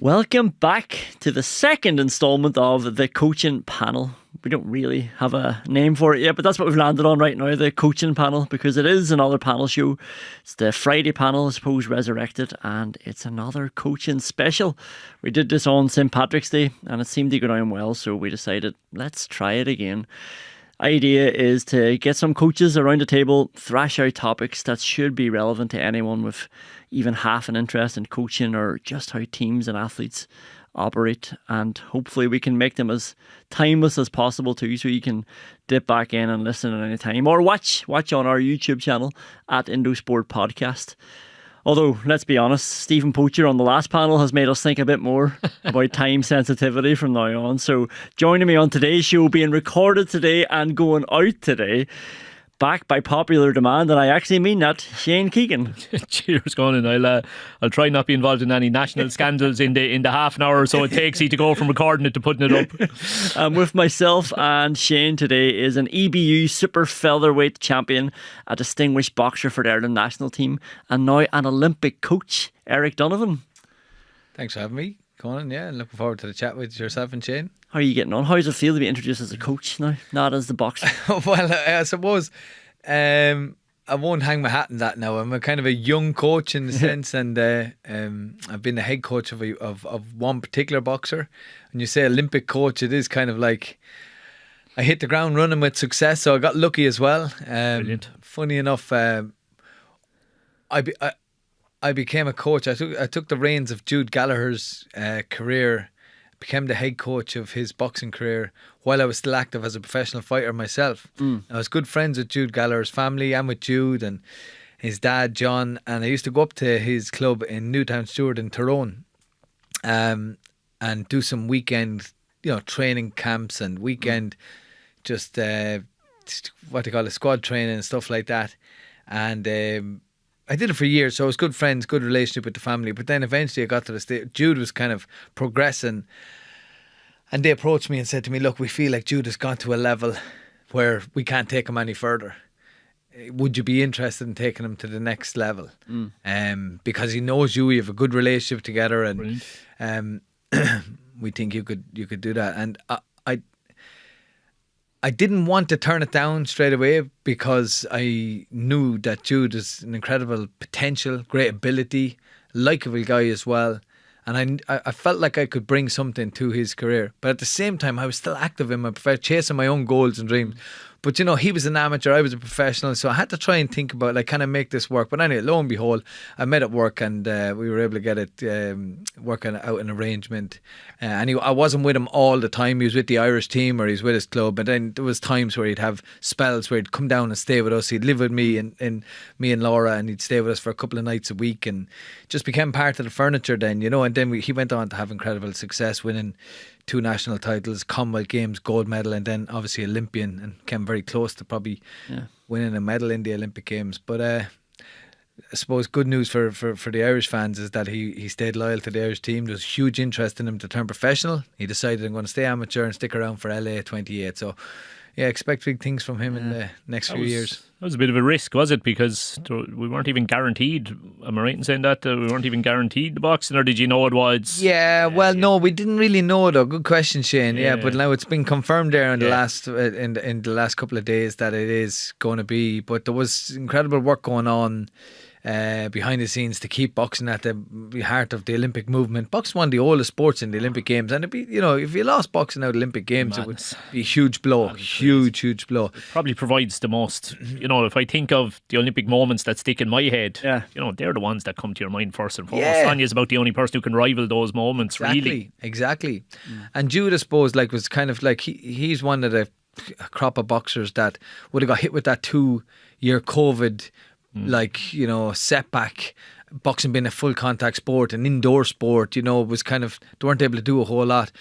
Welcome back to the second installment of the coaching panel. We don't really have a name for it yet, but that's what we've landed on right now, the coaching panel, because it is another panel show. It's the Friday panel, I suppose, resurrected, and it's another coaching special. We did this on St. Patrick's Day, and it seemed to go down well, so we decided, let's try it again. Idea is to get some coaches around the table, thrash out topics that should be relevant to anyone with even half an interest in coaching or just how teams and athletes operate, and hopefully we can make them as timeless as possible too, so you can dip back in and listen at any time or watch on our YouTube channel at Indosport Podcast. Although, let's be honest, Stephen Poacher on the last panel has made us think a bit more about time sensitivity from now on. So joining me on today's show, being recorded today and going out today, back by popular demand, and I actually mean that, Shane Keegan. Cheers, Conán. I'll try not be involved in any national scandals in the half an hour or so it takes you to go from recording it to putting it up. With myself and Shane today is an EBU super featherweight champion, a distinguished boxer for the Ireland national team, and now an Olympic coach, Eric Donovan. Thanks for having me, Conán. Yeah, and looking forward to the chat with yourself and Shane. How are you getting on? How does it feel to be introduced as a coach now, not as the boxer? Well, I suppose I won't hang my hat on that now. I'm a kind of a young coach in the sense, and I've been the head coach of one particular boxer. When you say Olympic coach, it is kind of like I hit the ground running with success, so I got lucky as well. Brilliant. Funny enough, I became a coach. I took the reins of Jude Gallagher's career, became the head coach of his boxing career while I was still active as a professional fighter myself. I was good friends with Jude Gallagher's family and with Jude and his dad John, and I used to go up to his club in Newtown Stewart in Tyrone and do some weekend training camps and weekend just what they call it, squad training and stuff like that. And I did it for years, so I was good friends, good relationship with the family. But then eventually I got to the stage, Jude was kind of progressing, and they approached me and said to me, look, we feel like Jude has gone to a level where we can't take him any further. Would you be interested in taking him to the next level? Because he knows you have a good relationship together, and we think you could do that. And I didn't want to turn it down straight away because I knew that Jude is an incredible potential, great ability, likeable guy as well. And I felt like I could bring something to his career. But at the same time, I was still active in my profession, chasing my own goals and dreams. But he was an amateur, I was a professional, so I had to try and think about, like, can I make this work? But anyway, lo and behold, I met at work, and we were able to get it working out an arrangement. And I wasn't with him all the time. He was with the Irish team, or he was with his club. But then there was times where he'd have spells where he'd come down and stay with us. He'd live with me and me and Laura, and he'd stay with us for a couple of nights a week, and just became part of the furniture then, And then he went on to have incredible success, winning 2 national titles, Commonwealth Games gold medal, and then obviously Olympian, and came very close to probably winning a medal in the Olympic Games. But I suppose good news for the Irish fans is that he stayed loyal to the Irish team. There was huge interest in him to turn professional. He decided, I'm going to stay amateur and stick around for LA 28. So yeah, expect big things from him in the next few years. That was a bit of a risk, was it? Because we weren't even guaranteed. Am I right in saying that? We weren't even guaranteed the boxing, or did you know it was? Yeah, well, no, we didn't really know though. Good question, Shane. Yeah, but now it's been confirmed there in the last in the last couple of days that it is going to be. But there was incredible work going on behind the scenes to keep boxing at the heart of the Olympic movement. Boxing one of the oldest sports in the Olympic Games, and it'd be, if you lost boxing out of the Olympic Games, it would be a huge blow. Huge blow. It probably provides the most, if I think of the Olympic moments that stick in my head, they're the ones that come to your mind first and foremost. Sonia's about the only person who can rival those moments, really. Exactly. And Jude, I suppose, was kind of like, he's one of the crop of boxers that would have got hit with that 2-year COVID setback. Boxing being a full contact sport, an indoor sport, was kind of, they weren't able to do a whole lot.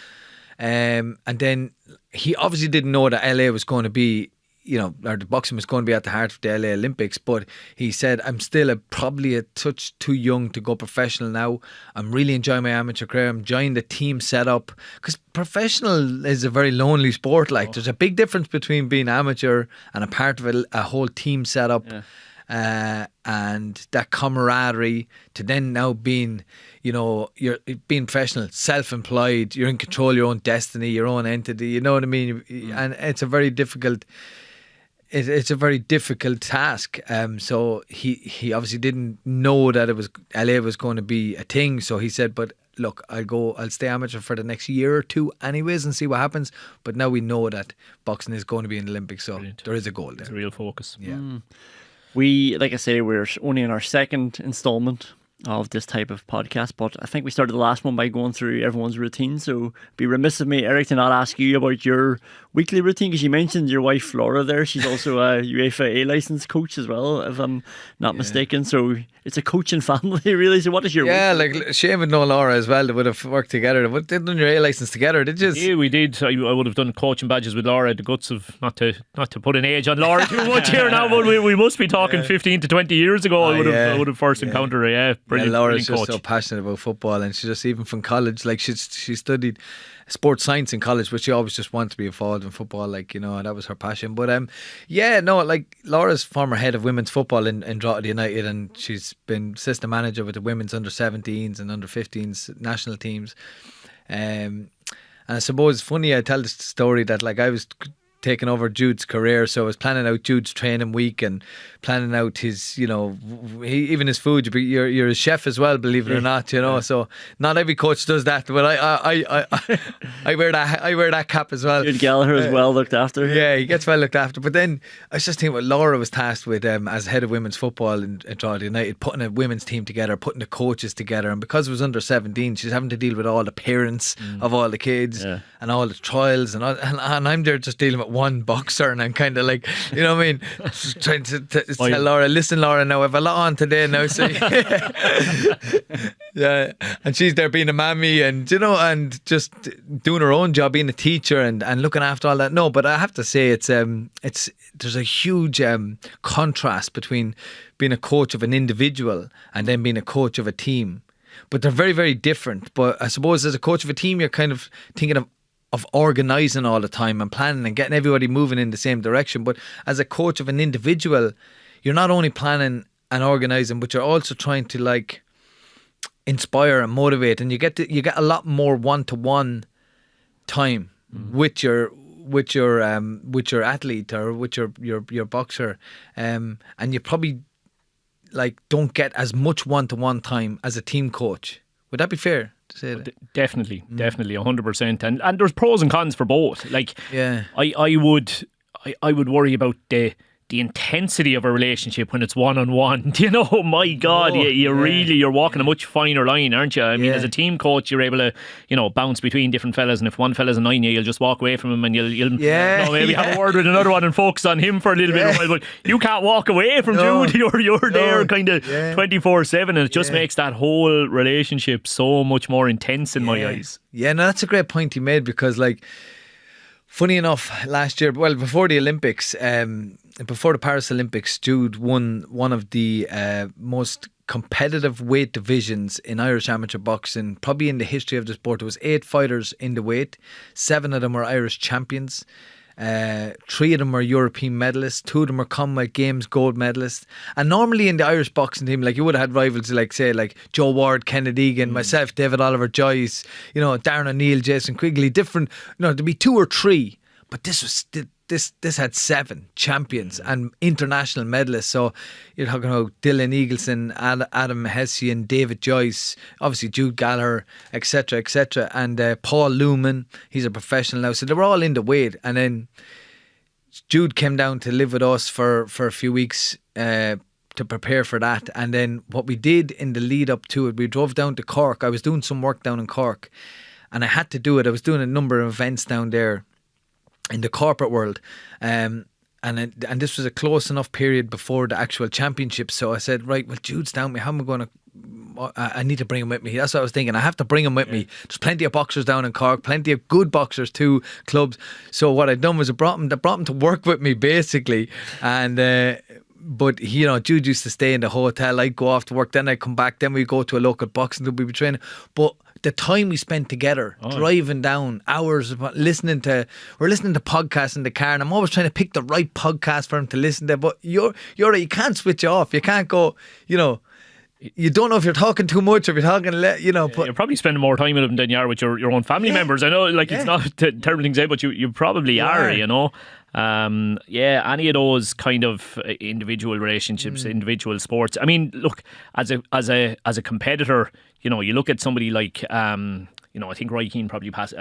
And then he obviously didn't know that LA was going to be, or the boxing was going to be at the heart of the LA Olympics, but he said, I'm still probably a touch too young to go professional now. I'm really enjoying my amateur career. I'm enjoying the team setup, because professional is a very lonely sport. There's a big difference between being amateur and a part of a whole team setup. and that camaraderie to then now being, you're being professional, self-employed, you're in control of your own destiny, your own entity, you know what I mean? And it's a very difficult task. So he obviously didn't know that LA was going to be a thing. So he said, but look, I'll stay amateur for the next year or two anyways and see what happens. But now we know that boxing is going to be in the Olympics. So Brilliant. There is a goal there. It's a real focus. Yeah. We, like I say, we're only in our second installment of this type of podcast, but I think we started the last one by going through everyone's routine, so it'd be remiss of me, Eric, to not ask you about your weekly routine, because you mentioned your wife Laura there. She's also a UEFA A licensed coach as well, if I'm not mistaken, so it's a coaching family really. So what is your week? Like Shane would know Laura as well. They would have worked together. They done your A license together, did you? Yeah, we did. I would have done coaching badges with Laura. The guts of not to put an age on Laura too much here now, but we must be talking 15 to 20 years ago. I would have first encountered her. Yeah, brilliant. Laura's brilliant just so passionate about football, and she just, even from college, like she studied sports science in college, but she always just wanted to be involved in football, like, that was her passion. But like Laura's former head of women's football in Drogheda United, and she's been assistant manager with the women's under 17s and under 15s national teams. And I suppose it's funny, I tell this story that, like, I was taking over Jude's career, so I was planning out Jude's training week and planning out his, even his food. You're a chef as well, believe it or not, So not every coach does that, but I wear that cap as well. Jude Gallagher is well looked after. Yeah, he gets well looked after. But then I was just thinking what Laura was tasked with as head of women's football in Drogheda United, putting a women's team together, putting the coaches together, and because it was under 17, she's having to deal with all the parents of all the kids and all the trials, and I'm there just dealing with one boxer, and I'm kind of like, you know what I mean, just trying to tell Laura, listen Laura, now I have a lot on today now, so yeah, and she's there being a mammy, and and just doing her own job, being a teacher and looking after all that. No, but I have to say it's there's a huge contrast between being a coach of an individual and then being a coach of a team, but they're very, very different. But I suppose as a coach of a team, you're kind of thinking of organising all the time and planning and getting everybody moving in the same direction. But as a coach of an individual, you're not only planning and organising, but you're also trying to, like, inspire and motivate, and you get a lot more one-to-one time with your athlete or with your boxer, and you probably, like, don't get as much one-to-one time as a team coach. Would that be fair to say that? Definitely, 100%. And there's pros and cons for both. Like, I would worry about the intensity of a relationship when it's one-on-one. My God, you're walking a much finer line, aren't you? I mean, as a team coach, you're able to, bounce between different fellas, and if one fella's annoying you, you'll just walk away from him and you'll maybe have a word with another one and focus on him for a little bit. But you can't walk away from Jude. You're there kind of 24/7, and it just makes that whole relationship so much more intense in my eyes. Yeah, no, that's a great point you made, because, like, funny enough, last year, well, before the Olympics, before the Paris Olympics, Jude won one of the most competitive weight divisions in Irish amateur boxing, probably in the history of the sport. There was 8 fighters in the weight. 7 of them were Irish champions. 3 of them were European medalists. 2 of them were Commonwealth Games gold medalists. And normally in the Irish boxing team, like, you would have had rivals like, say, like Joe Ward, Kenneth Egan, myself, David Oliver Joyce, Darren O'Neill, Jason Quigley, different, there'd be 2 or 3, but this had 7 champions and international medalists. So you're talking about Dylan Eagleson, Adam Hessian, David Joyce, obviously Jude Gallagher, etc., and Paul Luman. He's a professional now. So they were all in the weight. And then Jude came down to live with us for a few weeks to prepare for that. And then what we did in the lead up to it, we drove down to Cork. I was doing some work down in Cork, and I had to do it. I was doing a number of events down there in the corporate world, and this was a close enough period before the actual championship. So I said, right, well, Jude's down with me. How am I going to? I need to bring him with me. That's what I was thinking. I have to bring him with me. There's plenty of boxers down in Cork, plenty of good boxers too, clubs. So what I'd done was I brought him to work with me, basically, and But Jude used to stay in the hotel. I'd go off to work, then I'd come back, then we'd go to a local boxing club, we'd be training. But the time we spent together, driving down, hours, listening to podcasts in the car, and I'm always trying to pick the right podcast for him to listen to. But you can't switch off. You can't go, you don't know if you're talking too much or if you're talking, but you're probably spending more time with them than you are with your own family members. I know, it's not a terrible thing to say, but you probably are, any of those kind of individual relationships, individual sports. I mean, look, as a competitor, you look at somebody like, I think Roy Keane probably passed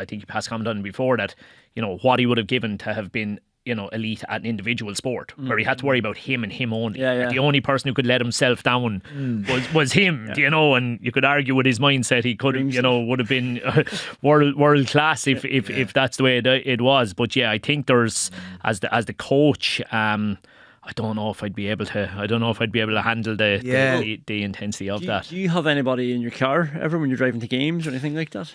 comment on before that, what he would have given to have been, elite at an individual sport where he had to worry about him and him only. The only person who could let himself down was him, and you could argue with his mindset he could, would have been world class if that's the way it was. But I think there's, as the coach, I don't know if I'd be able to handle the intensity of that. Do you have anybody in your car ever when you're driving to games or anything like that?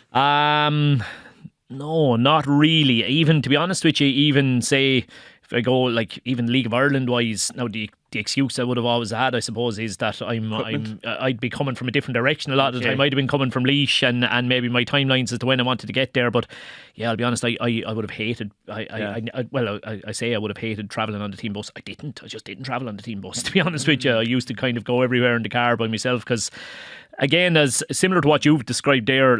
No, not really. Even, to be honest with you, even say if I go even League of Ireland wise, now the excuse I would have always had, I suppose, is that I'd be coming from a different direction a lot of the time. I'd have been coming from Laois and maybe my timelines as to when I wanted to get there. But I'll be honest, I would have hated. I say I would have hated travelling on the team bus. I just didn't travel on the team bus. To be honest with you, I used to kind of go everywhere in the car by myself because, again, as similar to what you've described there,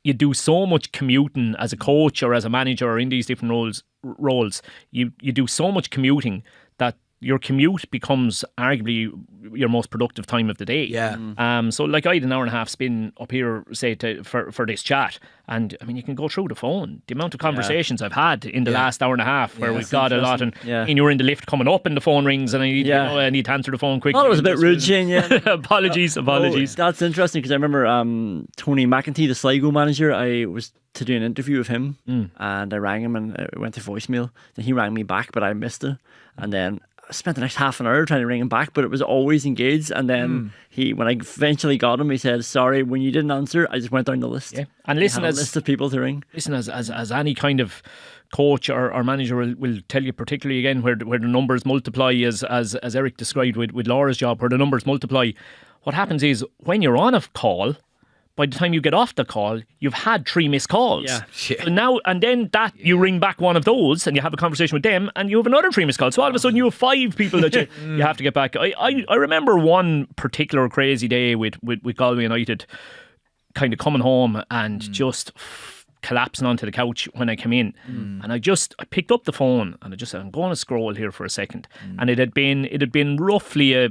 you do so much commuting as a coach or as a manager or in these different roles. You do so much commuting that your commute becomes arguably your most productive time of the day. So I had an hour and a half spin up here, say, for this chat, and I mean, you can go through the phone. The amount of conversations I've had in the last hour and a half where we've got a lot, and you're in the lift coming up and the phone rings and I need to answer the phone quickly. Oh, it was a bit rude, Shane. Apologies. That's interesting because I remember Tony McEntee, the Sligo manager. I was to do an interview with him and I rang him and it went to voicemail. Then he rang me back, but I missed it, and then I spent the next half an hour trying to ring him back, but it was always engaged. And then when I eventually got him, he said, "Sorry, when you didn't answer, I just went down the list." Yeah, and listen, a list of people to ring. Listen, as any kind of coach or manager will tell you, particularly again where the numbers multiply, as Eric described with Laura's job, where the numbers multiply. What happens is when you're on a call, by the time you get off the call, you've had 3 missed calls. So now, and then you ring back one of those and you have a conversation with them and you have another 3 missed calls. So all of a sudden you have 5 people that you have to get back. I remember one particular crazy day with Galway United kind of coming home and just collapsing onto the couch when I came in. And I picked up the phone and I just said, I'm going to scroll here for a second. And it had been roughly a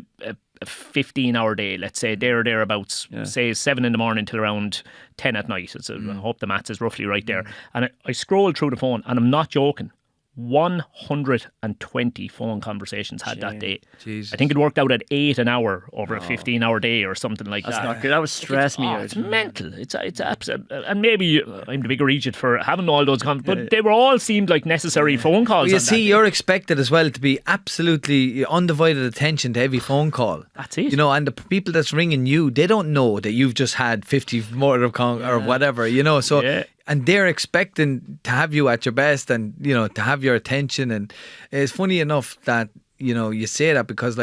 15-hour day, let's say, there or thereabouts, say 7 in the morning till around 10 at night. I hope the maths is roughly right there. And I scrolled through the phone, and I'm not joking, 120 phone conversations had that day. Jesus. I think it worked out at 8 an hour over a 15-hour day or something like that. That's not good. That would stress me out. It's mental. It's absolute. And maybe I'm the bigger idiot for having all those but they were all seemed like necessary phone calls. Well, you see, you're expected as well to be absolutely undivided attention to every phone call. That's it. And the people that's ringing you, they don't know that you've just had 50 more or whatever. So. And they're expecting to have you at your best and, to have your attention. And it's funny enough that, you say that because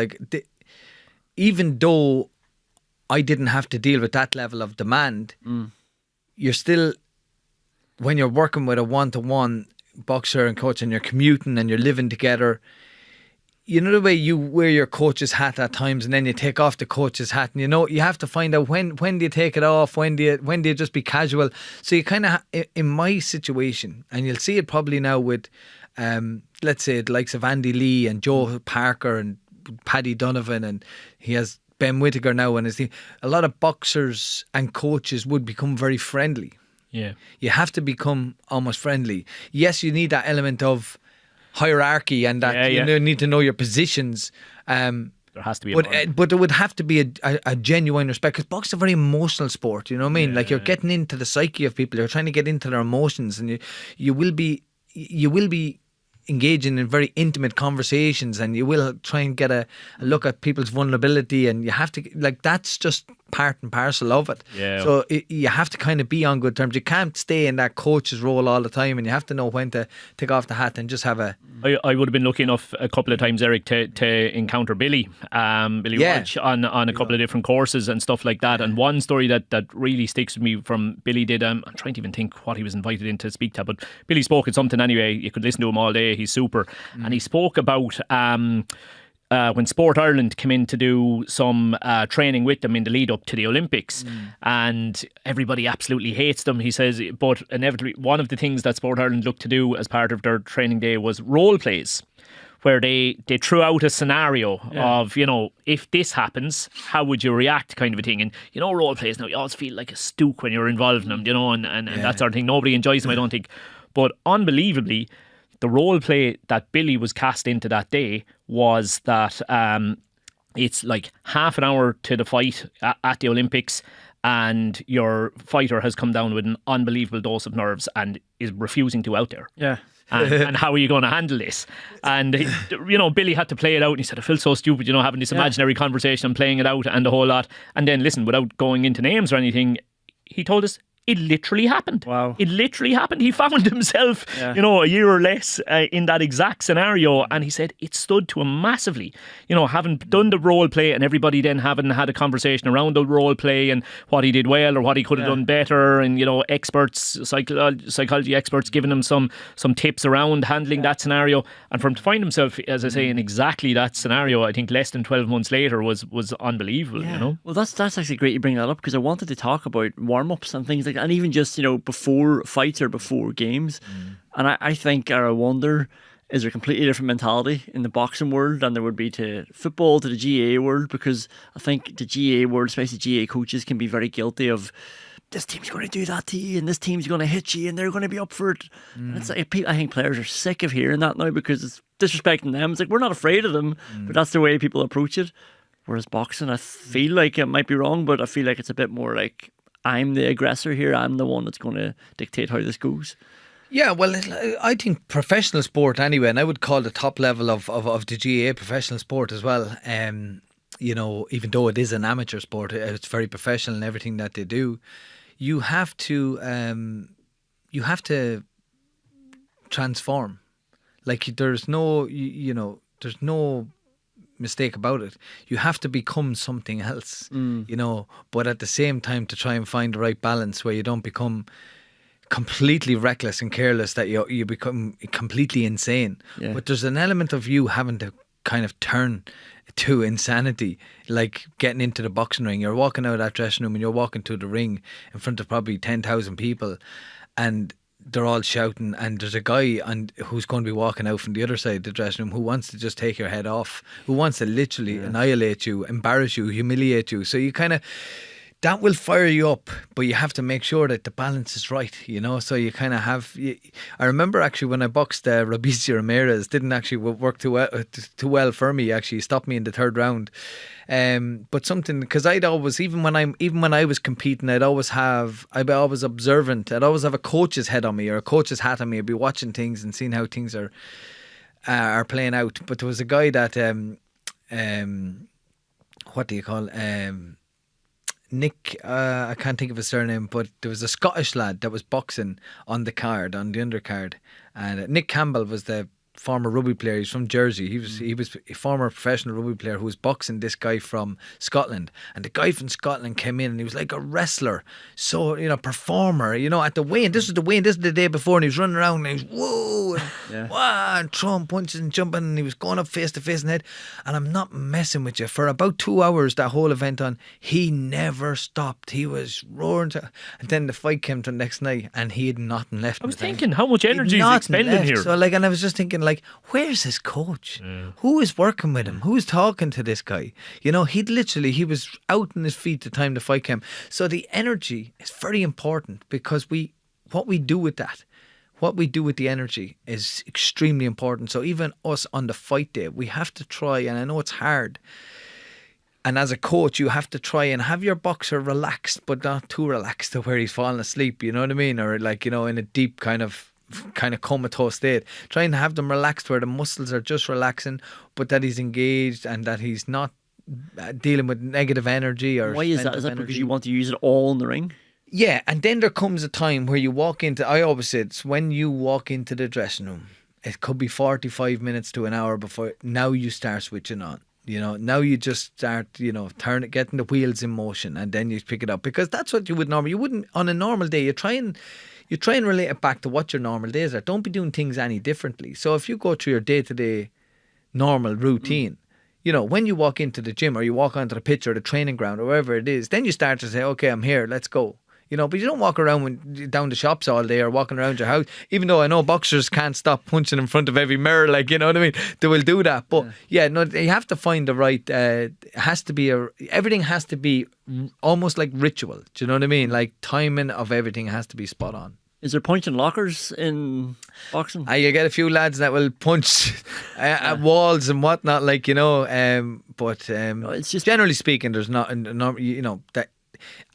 even though I didn't have to deal with that level of demand, you're still, when you're working with a one-to-one boxer and coach and you're commuting and you're living together, you know the way you wear your coach's hat at times and then you take off the coach's hat and you have to find out when do you take it off, when do you just be casual. So you kind of, in my situation, and you'll see it probably now with, let's say the likes of Andy Lee and Joe Parker and Paddy Donovan, and he has Ben Whittaker now and his team, a lot of boxers and coaches would become very friendly. Yeah. You have to become almost friendly. Yes, you need that element of hierarchy and that you need to know your positions. There has to be but there would have to be a genuine respect, because boxing is a very emotional sport, you know what I mean? Like, you're getting into the psyche of people, you're trying to get into their emotions, and you will be engaging in very intimate conversations, and you will try and get a look at people's vulnerability, and you have to, that's just part and parcel of it. Yeah. So you have to kind of be on good terms. You can't stay in that coach's role all the time, and you have to know when to take off the hat and just have a... I would have been lucky enough a couple of times, Eric, to encounter Billy Walsh on a couple of different courses and stuff like that. And one story that really sticks with me from Billy did, I'm trying to even think what he was invited in to speak to, but Billy spoke at something anyway. You could listen to him all day. He's super. And he spoke about... when Sport Ireland came in to do some training with them in the lead up to the Olympics, and everybody absolutely hates them, he says, but inevitably one of the things that Sport Ireland looked to do as part of their training day was role plays, where they threw out a scenario of, if this happens, how would you react, kind of a thing. And role plays now, you always feel like a stook when you're involved in them, and that sort of thing. Nobody enjoys them, I don't think. But unbelievably, the role play that Billy was cast into that day was that it's like half an hour to the fight at the Olympics, and your fighter has come down with an unbelievable dose of nerves and is refusing to out there. Yeah. And how are you going to handle this? And Billy had to play it out, and he said, I feel so stupid, having this imaginary conversation and playing it out and the whole lot. And then listen, without going into names or anything, he told us it literally happened. Wow. It literally happened. He found himself, a year or less in that exact scenario, and he said it stood to him massively. Having done the role play and everybody then having had a conversation around the role play and what he did well or what he could have done better, and experts, psychology experts giving him some tips around handling that scenario, and for him to find himself, as I say, in exactly that scenario, I think less than 12 months later was unbelievable. Well, that's actually great you bring that up, because I wanted to talk about warm-ups and things like that, and even just before fights or before games. And I think, or I wonder, is there a completely different mentality in the boxing world than there would be to football, to the GA world? Because I think the GA world, especially GA coaches, can be very guilty of, this team's going to do that to you and this team's going to hit you and they're going to be up for it. And it's like, I think players are sick of hearing that now, because it's disrespecting them. It's like, we're not afraid of them, but that's the way people approach it. Whereas boxing, I feel like, it might be wrong, but I feel like it's a bit more like, I'm the aggressor here, I'm the one that's going to dictate how this goes. Yeah, well, I think professional sport anyway, and I would call the top level of the GAA professional sport as well. Even though it is an amateur sport, it's very professional in everything that they do. You have to transform. Like, there's no, there's no mistake about it. You have to become something else, but at the same time to try and find the right balance where you don't become completely reckless and careless, that you become completely insane. But there's an element of you having to kind of turn to insanity, like getting into the boxing ring. You're walking out of that dressing room and you're walking to the ring in front of probably 10,000 people, and they're all shouting, and there's a guy who's going to be walking out from the other side of the dressing room who wants to just take your head off, who wants to literally annihilate you, embarrass you, humiliate you. So you kind of, that will fire you up, but you have to make sure that the balance is right, so you kind of have... I remember actually when I boxed Robicio Ramirez, didn't actually work too well for me. Actually, he stopped me in the third round. But something, because I'd always, even when I was competing, I'd always observant. I'd always have a coach's head on me or a coach's hat on me. I'd be watching things and seeing how things are playing out. But there was a guy that what do you call Nick, I can't think of his surname, but there was a Scottish lad that was boxing on the undercard, and Nick Campbell was the former rugby player. He's from Jersey. He was a former professional rugby player who was boxing this guy from Scotland, and the guy from Scotland came in and he was like a wrestler, so performer, at the weigh-in. This was the weigh-in, this is the day before, and he was running around and he was whoa and wow, and throwing punches and jumping, and he was going up face to face in the head. And I'm not messing with you, for about 2 hours that whole event on, he never stopped. He was roaring and then the fight came to the next night and he had nothing left. I was thinking, how much energy is expending here? So and I was just thinking, like, where's his coach? Who is working with him? Who's talking to this guy? He was out on his feet the time the fight came. So the energy is very important, because what we do with the energy is extremely important. So even us on the fight day, we have to try, and I know it's hard, and as a coach you have to try and have your boxer relaxed, but not too relaxed to where he's falling asleep, you know what I mean? Or like, in a deep kind of comatose state. Trying to have them relaxed where the muscles are just relaxing, but that he's engaged and that he's not dealing with negative energy or. Why is that? Is that because you want to use it all in the ring? Yeah, and then there comes a time where you walk into. I always say it's when you walk into the dressing room. It could be 45 minutes to an hour before now you start switching on. Now you just start, getting the wheels in motion, and then you pick it up, because that's what you would normally. You wouldn't on a normal day. You try and relate it back to what your normal days are. Don't be doing things any differently. So if you go through your day-to-day normal routine, when you walk into the gym or you walk onto the pitch or the training ground or wherever it is, then you start to say, okay, I'm here, let's go. But you don't walk around down the shops all day or walking around your house, even though I know boxers can't stop punching in front of every mirror, you know what I mean? They will do that. But you have to find the right, everything has to be almost like ritual. Do you know what I mean? Like timing of everything has to be spot on. Is there punching lockers in boxing? You get a few lads that will punch at walls and whatnot, but it's just, generally speaking, there's not, that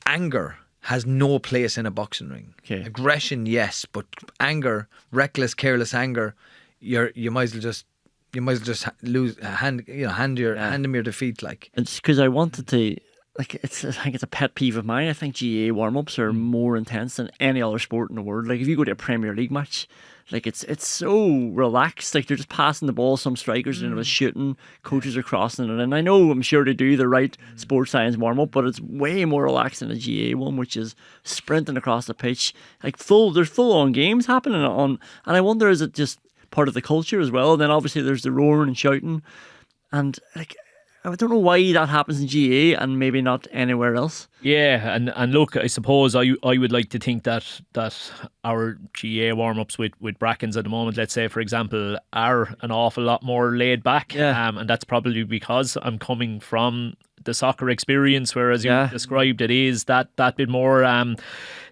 anger has no place in a boxing ring. Okay. Aggression, yes, but anger, reckless, careless anger, you might as well just hand him your defeat. It's because I wanted to. I think it's a pet peeve of mine. I think GAA warm-ups are more intense than any other sport in the world. If you go to a Premier League match, it's so relaxed. They're just passing the ball. Some strikers are shooting. Coaches are crossing it. And I'm sure they do the right sports science warm-up, but it's way more relaxed than a GAA one, which is sprinting across the pitch. There's full-on games happening on. And I wonder, is it just part of the culture as well? And then obviously there's the roaring and shouting. And I don't know why that happens in GAA and maybe not anywhere else. Yeah, and look, I suppose I would like to think that our GAA warm-ups with Brackens at the moment, let's say, for example, are an awful lot more laid back. Yeah. And that's probably because I'm coming from the soccer experience, whereas you described it is that bit more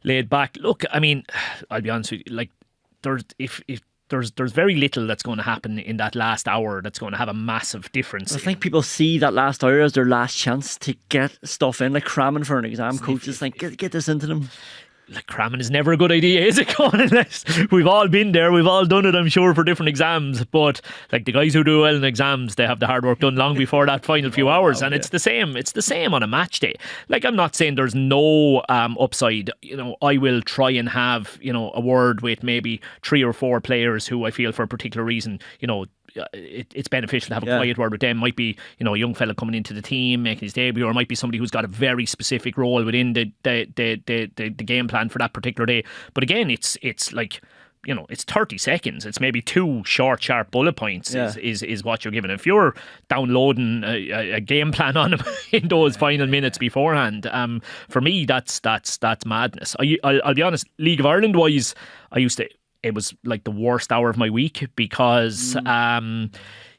laid back. Look, I mean, I'll be honest with you, there's very little that's going to happen in that last hour that's going to have a massive difference. I think people see that last hour as their last chance to get stuff in, like cramming for an exam. Coaches think, get this into them. Cramming is never a good idea, is it, Conán? We've all been there, we've all done it, I'm sure, for different exams, but the guys who do well in exams, they have the hard work done long before that final few hours, and it's the same on a match day. I'm not saying there's no upside. I will try and have a word with maybe 3 or 4 players who I feel for a particular reason it's beneficial to have a quiet word with them. Might be a young fella coming into the team making his debut, or it might be somebody who's got a very specific role within the game plan for that particular day. But again, it's 30 seconds. It's maybe 2 short, sharp bullet points is what you're given. If you're downloading a game plan on them in those final minutes beforehand, for me that's madness. I'll be honest, League of Ireland wise, it was the worst hour of my week, because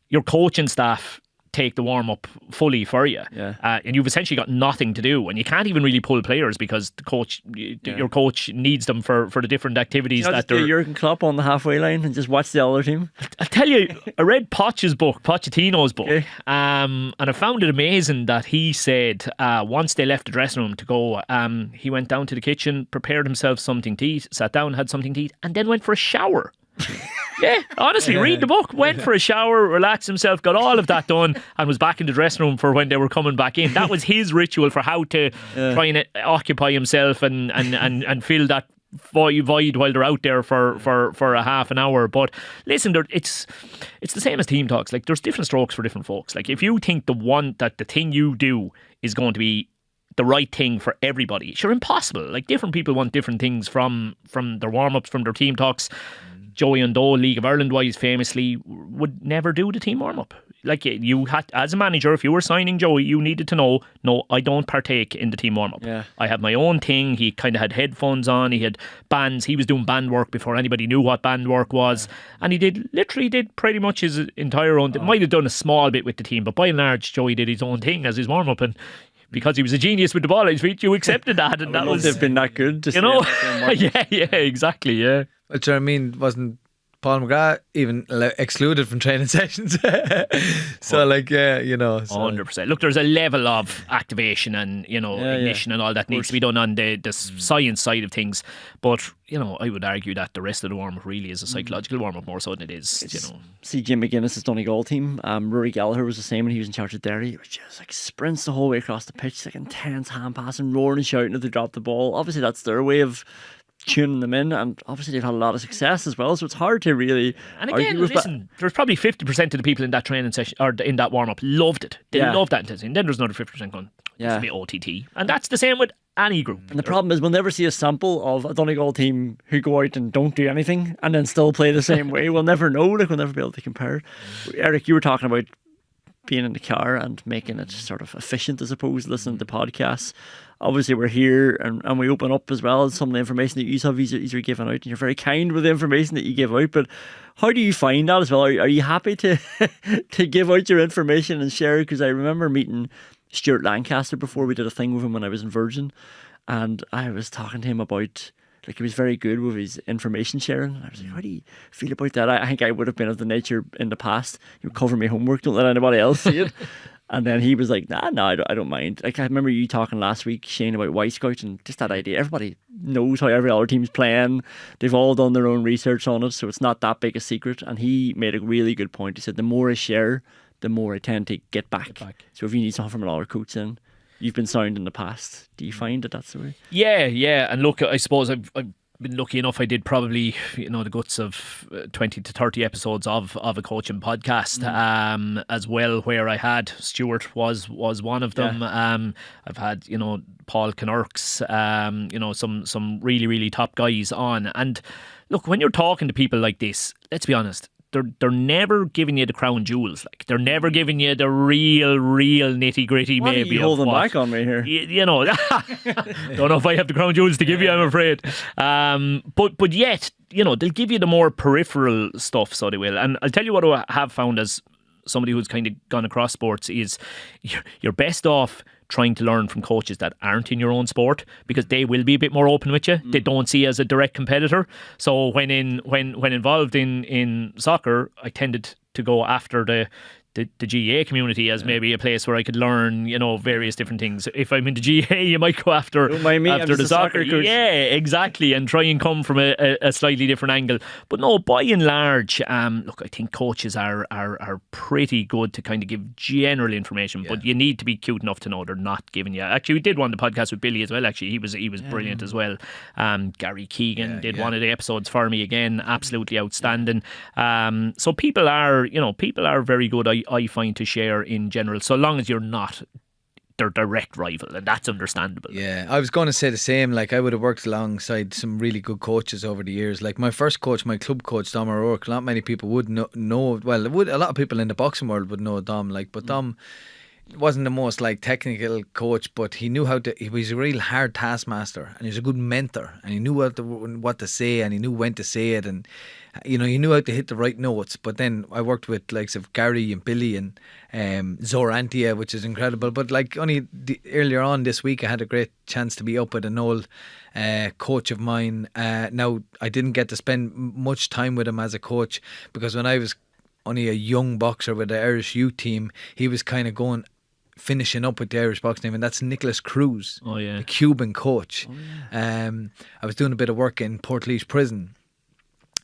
your coaching staff take the warm-up fully for you, and you've essentially got nothing to do, and you can't even really pull players because your coach needs them for the different activities. That they're Jurgen Klopp on the halfway line and just watch the other team. I'll tell you, I read Pochettino's book, and I found it amazing that he said once they left the dressing room to go, he went down to the kitchen, prepared himself something to eat, sat down, had something to eat, and then went for a shower. Yeah, honestly, read the book, went for a shower, relaxed himself, got all of that done, and was back in the dressing room for when they were coming back in. That was his ritual for how to try and occupy himself and fill that void while they're out there for a half an hour. But listen, it's the same as team talks. There's different strokes for different folks. If you think the thing you do is going to be the right thing for everybody, sure, impossible. Different people want different things from their warm-ups, from their team talks. Joey Undole, League of Ireland wise, famously would never do the team warm up. You had, as a manager, if you were signing Joey, you needed to know, no, I don't partake in the team warm up. Yeah. I have my own thing. He kind of had headphones on. He had bands. He was doing band work before anybody knew what band work was, and he literally did pretty much his entire own. Might have done a small bit with the team, but by and large, Joey did his own thing as his warm up, and because he was a genius with the ball at his feet, you accepted that, and that was have been that good. Yeah, exactly, yeah. Which I mean wasn't Paul McGrath even excluded from training sessions. So like, yeah, you know. So. 100%. Look, there's a level of activation and, you know, ignition and all that needs to be done on the science side of things. But, you know, I would argue that the rest of the warm-up really is a psychological warm-up more so than it is, you know. See Jim McGuinness's Donegal team. Rory Gallagher was the same when he was in charge of Derry. Which just like sprints the whole way across the pitch, like intense hand passing, roaring and shouting as they drop the ball. Obviously, that's their way of tuning them in, and obviously they've had a lot of success as well, so it's hard to really and again listen, there's probably 50% of the people in that training session or in that warm-up loved it. They loved that intensity, and then there's another 50% going to be OTT, and that's the same with any group. And the problem is we'll never see a sample of a Donegal team who go out and don't do anything and then still play the same way. We'll never know, like we'll never be able to compare. Eric, you were talking about being in the car and making it sort of efficient, I suppose, listening to podcasts. Obviously we're here and we open up as well as some of the information that you have easier giving out, and you're very kind with the information that you give out. But how do you find that as well? Are you happy to to give out your information and share? Because I remember meeting Stuart Lancaster before. We did a thing with him when I was in Virgin, and I was talking to him about, like, he was very good with his information sharing. And I was like, how do you feel about that? I think I would have been of the nature in the past, you cover my homework, don't let anybody else see it. And then he was like, no, I don't mind. Like, I remember you talking last week, Shane, about White Scout and just that idea. Everybody knows how every other team's playing. They've all done their own research on it, so it's not that big a secret. And he made a really good point. He said, the more I share, the more I tend to get back. So if you need something from another coach in, you've been sound in the past. Do you find that that's the way? Yeah. And look, I suppose I've been lucky enough. I did probably, you know, the guts of 20 to 30 episodes of a coaching podcast as well, where I had Stuart was one of them. I've had, you know, Paul Kinnerks, you know, some really, really top guys on. And look, when you're talking to people like this, let's be honest, they're never giving you the crown jewels. Like, they're never giving you the real nitty gritty. What maybe are you holding back on me here? You know, don't know if I have the crown jewels to give you, I'm afraid. But yet, you know, they'll give you the more peripheral stuff, so they will. And I'll tell you what I have found as somebody who's kind of gone across sports is you're best off trying to learn from coaches that aren't in your own sport, because they will be a bit more open with you. They don't see you as a direct competitor. So when involved in soccer, I tended to go after the GA community as maybe a place where I could learn, you know, various different things. If I'm in the GA, you might go after the soccer coach. Yeah, exactly, and try and come from a slightly different angle. But no, by and large, look, I think coaches are pretty good to kind of give general information, but you need to be cute enough to know they're not giving you. Actually, we did one of the podcasts with Billy as well. Actually, he was brilliant as well. Gary Keegan did one of the episodes for me again, absolutely outstanding. So people are very good, I find, to share in general, so long as you're not their direct rival, and that's understandable. Yeah, I was going to say the same. Like, I would have worked alongside some really good coaches over the years. Like, my first coach, my club coach, Dom O'Rourke, not many people would know. Well, a lot of people in the boxing world would know Dom. Like, but Dom wasn't the most like technical coach, but he knew how to. He was a real hard taskmaster, and he was a good mentor, and he knew what to say, and he knew when to say it, and you know, he knew how to hit the right notes. But then I worked with likes of Gary and Billy and Zorantia, which is incredible. But like earlier on this week, I had a great chance to be up with an old coach of mine. Now, I didn't get to spend much time with him as a coach, because when I was only a young boxer with the Irish youth team, he was kind of finishing up with the Irish boxing team, and that's Nicholas Cruz, the Cuban coach. I was doing a bit of work in Portlaoise prison,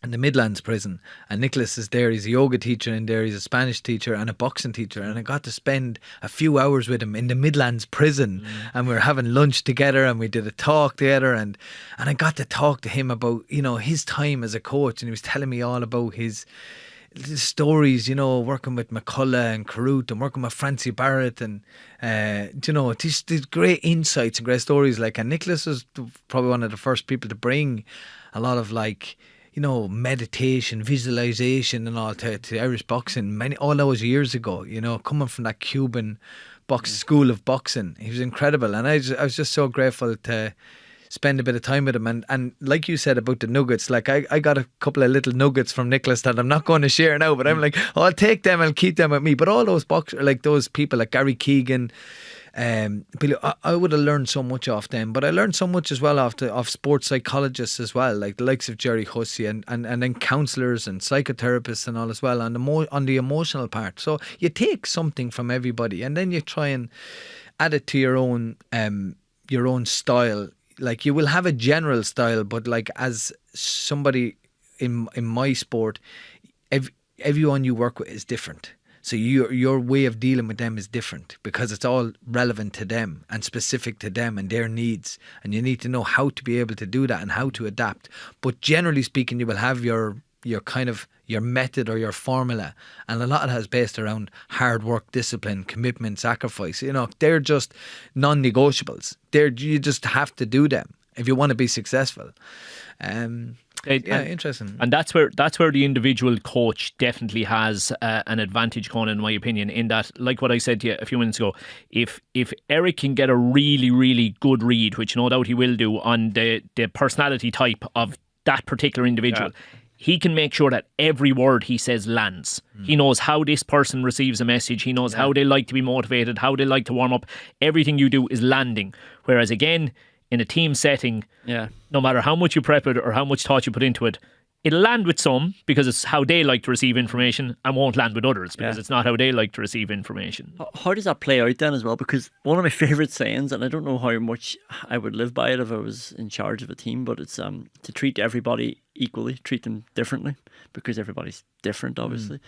in the Midlands prison, and Nicholas is there. He's a yoga teacher in there, he's a Spanish teacher and a boxing teacher, and I got to spend a few hours with him in the Midlands prison, and we were having lunch together, and we did a talk together, and I got to talk to him about, you know, his time as a coach, and he was telling me all about his stories, you know, working with McCullough and Carruth and working with Francie Barrett, and you know, these great insights and great stories. Like, and Nicholas was probably one of the first people to bring a lot of, like, you know, meditation, visualization and all to Irish boxing all those years ago, you know, coming from that Cuban school of boxing. He was incredible, and I was just so grateful to spend a bit of time with him. And like you said about the nuggets, like I got a couple of little nuggets from Nicholas that I'm not going to share now, but I'm like, I'll take them and keep them with me. But all those boxers, like those people like Gary Keegan, But I would have learned so much off them, but I learned so much as well off sports psychologists as well, like the likes of Jerry Hussey and then counsellors and psychotherapists and all as well on the emotional part. So you take something from everybody and then you try and add it to your own style. Like you will have a general style, but like as somebody in my sport, everyone you work with is different. So your way of dealing with them is different because it's all relevant to them and specific to them and their needs. And you need to know how to be able to do that and how to adapt. But generally speaking, you will have your kind of your method or your formula, and a lot of that is based around hard work, discipline, commitment, sacrifice. You know, they're just non-negotiables. You just have to do them if you want to be successful. Interesting. And that's where the individual coach definitely has an advantage, Conán, in my opinion, in that, like what I said to you a few minutes ago, if Eric can get a really, really good read, which no doubt he will do, on the personality type of that particular individual, he can make sure that every word he says lands. He knows how this person receives a message. He knows how they like to be motivated, how they like to warm up. Everything you do is landing. Whereas again, in a team setting, no matter how much you prep it or how much thought you put into it, it'll land with some because it's how they like to receive information, and won't land with others because it's not how they like to receive information. How does that play out then as well? Because one of my favourite sayings, and I don't know how much I would live by it if I was in charge of a team, but it's to treat everybody equally, treat them differently, because everybody's different, obviously.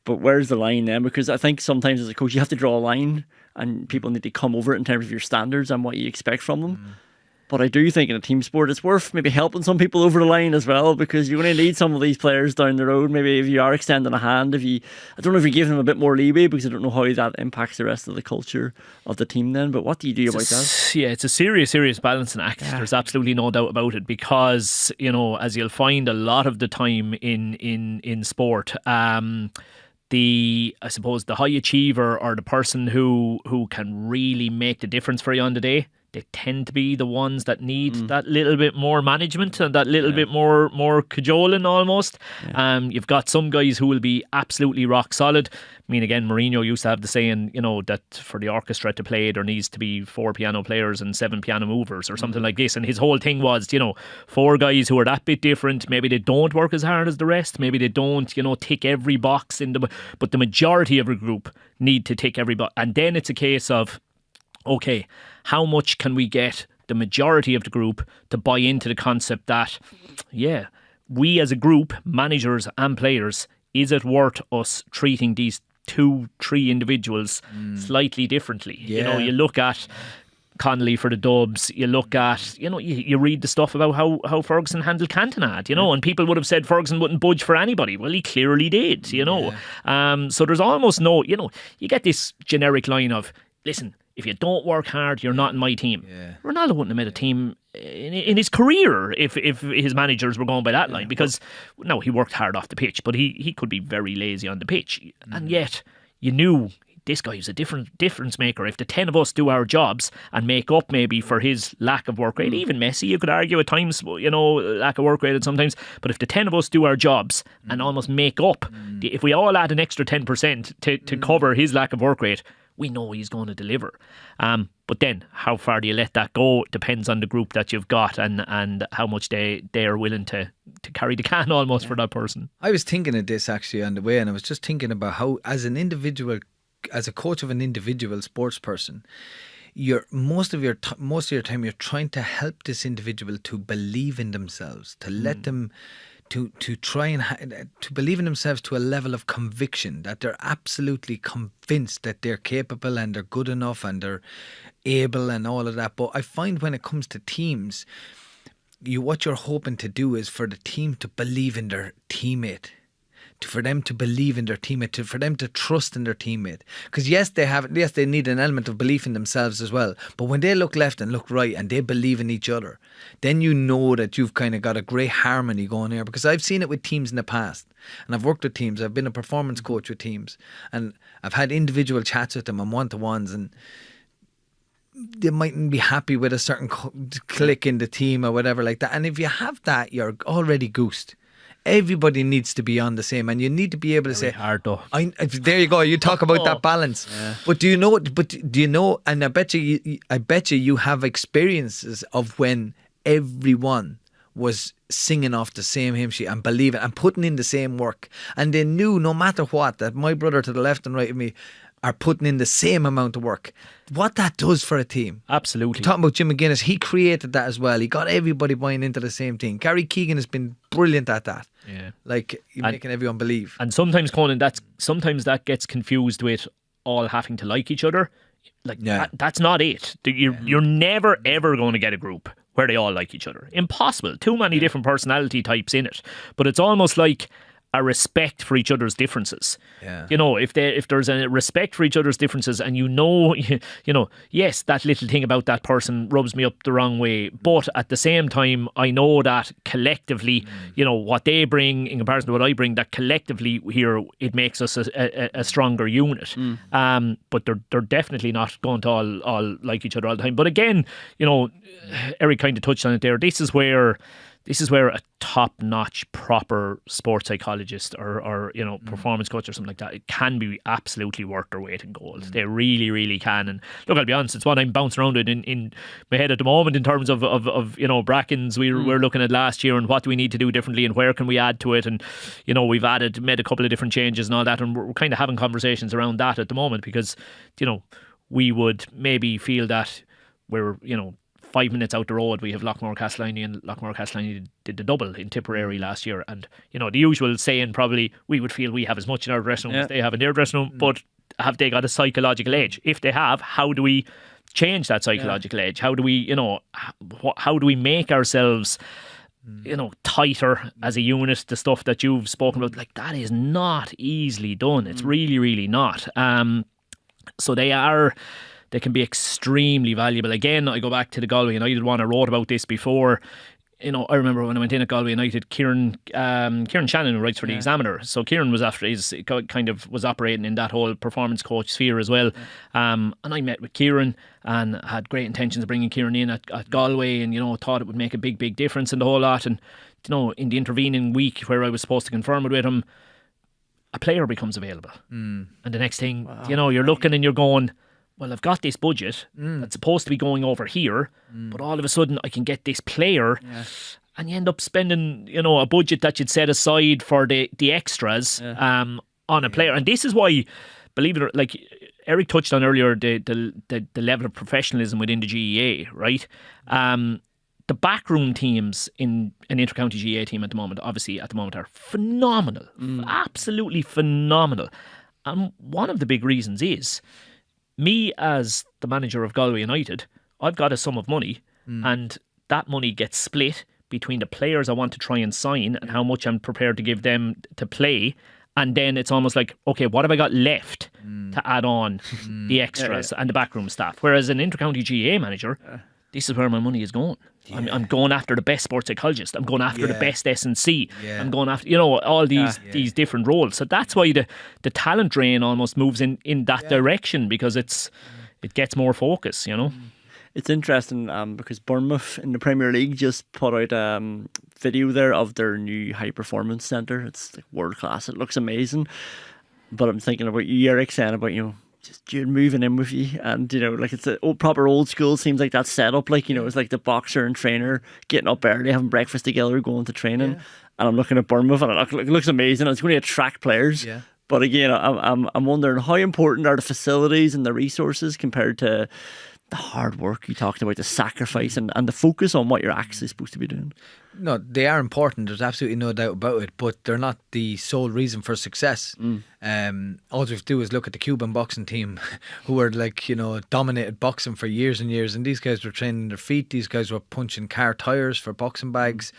But where's the line then? Because I think sometimes as a coach you have to draw a line and people need to come over it in terms of your standards and what you expect from them. But I do think in a team sport it's worth maybe helping some people over the line as well, because you only need some of these players down the road. Maybe if you are extending a hand, I don't know if you give them a bit more leeway, because I don't know how that impacts the rest of the culture of the team then. But what do you do about that? Yeah, it's a serious balancing act. There's absolutely no doubt about it, because, you know, as you'll find a lot of the time in sport, I suppose the high achiever or the person who can really make the difference for you on the day, they tend to be the ones that need that little bit more management and that little bit more cajoling almost. You've got some guys who will be absolutely rock solid. I mean, again, Mourinho used to have the saying, you know, that for the orchestra to play, there needs to be 4 piano players and 7 piano movers or something like this. And his whole thing was, you know, 4 guys who are that bit different. Maybe they don't work as hard as the rest. Maybe they don't, you know, tick every box but the majority of a group need to tick every box. And then it's a case of, okay, how much can we get the majority of the group to buy into the concept that, we as a group, managers and players, is it worth us treating these 2-3 individuals slightly differently? You know, you look at Connolly for the Dubs, you look at, you know, you read the stuff about how Ferguson handled Cantona, you know, and people would have said Ferguson wouldn't budge for anybody. Well, he clearly did, you know. So there's almost no, you know, you get this generic line of, listen, if you don't work hard, you're not in my team. Ronaldo wouldn't have made a team in his career if his managers were going by that line, because no, he worked hard off the pitch, but he could be very lazy on the pitch. And yet you knew this guy is a difference maker. If the 10 of us do our jobs and make up maybe for his lack of work rate, even Messi, you could argue at times, you know, lack of work rate sometimes, but if the 10 of us do our jobs and almost make up, if we all add an extra 10% to cover his lack of work rate, we know he's going to deliver. But then how far do you let that go depends on the group that you've got and how much they are willing to carry the can almost for that person. I was thinking of this actually on the way, and I was just thinking about how, as an individual, as a coach of an individual sports person, most of your time you're trying to help this individual to believe in themselves, to let them to try and to believe in themselves to a level of conviction that they're absolutely convinced that they're capable and they're good enough and they're able and all of that. But I find when it comes to teams, what you're hoping to do is for the team to believe in their teammate, for them to believe in their teammate, for them to trust in their teammate. Because yes, they need an element of belief in themselves as well. But when they look left and look right and they believe in each other, then you know that you've kind of got a great harmony going there. Because I've seen it with teams in the past, and I've worked with teams. I've been a performance coach with teams, and I've had individual chats with them and one-to-ones, and they mightn't be happy with a certain click in the team or whatever like that. And if you have that, you're already goosed. everybody needs to be on the same, and you need to be able to say, hard though. there you go. You talk about that balance. Yeah. But do you know? And I bet you have experiences of when everyone was singing off the same hymn sheet and believing and putting in the same work, and they knew no matter what that my brother to the left and right of me are putting in the same amount of work. What that does for a team. Absolutely. Talking about Jim McGuinness, he created that as well. He got everybody buying into the same thing. Gary Keegan has been brilliant at that. Yeah. Like making everyone believe. And sometimes, Conan, sometimes that gets confused with all having to like each other. Like that's not it. You're never ever going to get a group where they all like each other. Impossible. Too many different personality types in it. But it's almost like a respect for each other's differences. Yeah. You know, if there's a respect for each other's differences, and you know, yes, that little thing about that person rubs me up the wrong way, but at the same time, I know that collectively, what they bring in comparison to what I bring, that collectively here it makes us a stronger unit. But they're definitely not going to all like each other all the time. But again, Eric kind of touched on it there. This is where a top-notch, proper sports psychologist or performance coach or something like that, it can be absolutely worth their weight in gold. They really, really can. And look, I'll be honest, it's what I'm bouncing around in my head at the moment in terms of Brackens we're looking at last year and what do we need to do differently and where can we add to it. And, we've made a couple of different changes and all that, and we're kind of having conversations around that at the moment because, we would maybe feel that we're, 5 minutes out the road, we have Lockmore Castleiney, and Lockmore Castleiney did the double in Tipperary last year. And, the usual saying probably we would feel we have as much in our dressing room as they have in their dressing room, but have they got a psychological edge? If they have, how do we change that psychological edge? How do we, how do we make ourselves, tighter as a unit? The stuff that you've spoken about, like that is not easily done. It's really, really not. So they can be extremely valuable. Again, I go back to the Galway United one. I wrote about this before. I remember when I went in at Galway United, Kieran Shannon, who writes for the Examiner. So Kieran was was operating in that whole performance coach sphere as well. And I met with Kieran and had great intentions of bringing Kieran in at Galway, and thought it would make a big, big difference in the whole lot. And in the intervening week where I was supposed to confirm it with him, a player becomes available, and the next thing you're looking and you're going, well, I've got this budget that's supposed to be going over here, but all of a sudden I can get this player, and you end up spending, a budget that you'd set aside for the extras on a player. And this is why, believe it or like Eric touched on earlier, the level of professionalism within the GEA, right? The backroom teams in an intercounty GEA team at the moment are phenomenal, absolutely phenomenal. And one of the big reasons is, me as the manager of Galway United, I've got a sum of money, and that money gets split between the players I want to try and sign and how much I'm prepared to give them to play. And then it's almost like, okay, what have I got left to add on the extras and the backroom staff? Whereas an intercounty GA manager, this is where my money is going. I'm going after the best sports psychologist. I'm going after the best S&C. I'm going after, all these different roles. So that's why the talent drain almost moves in that direction, because it gets more focus, It's interesting because Bournemouth in the Premier League just put out video there of their new high performance centre. It's like world class. It looks amazing. But I'm thinking about you, Eric, saying about, just Jude moving in with you, and like it's a proper old school. Seems like that setup, like it's like the boxer and trainer getting up early, having breakfast together, going to training. And I'm looking at Bournemouth, and it looks amazing. It's going to attract players. But again, I'm wondering how important are the facilities and the resources compared to the hard work you talked about, the sacrifice and the focus on what you're actually supposed to be doing. No, they are important. There's absolutely no doubt about it, but they're not the sole reason for success. All we have to do is look at the Cuban boxing team, who were dominated boxing for years and years, and these guys were training their feet. These guys were punching car tires for boxing bags.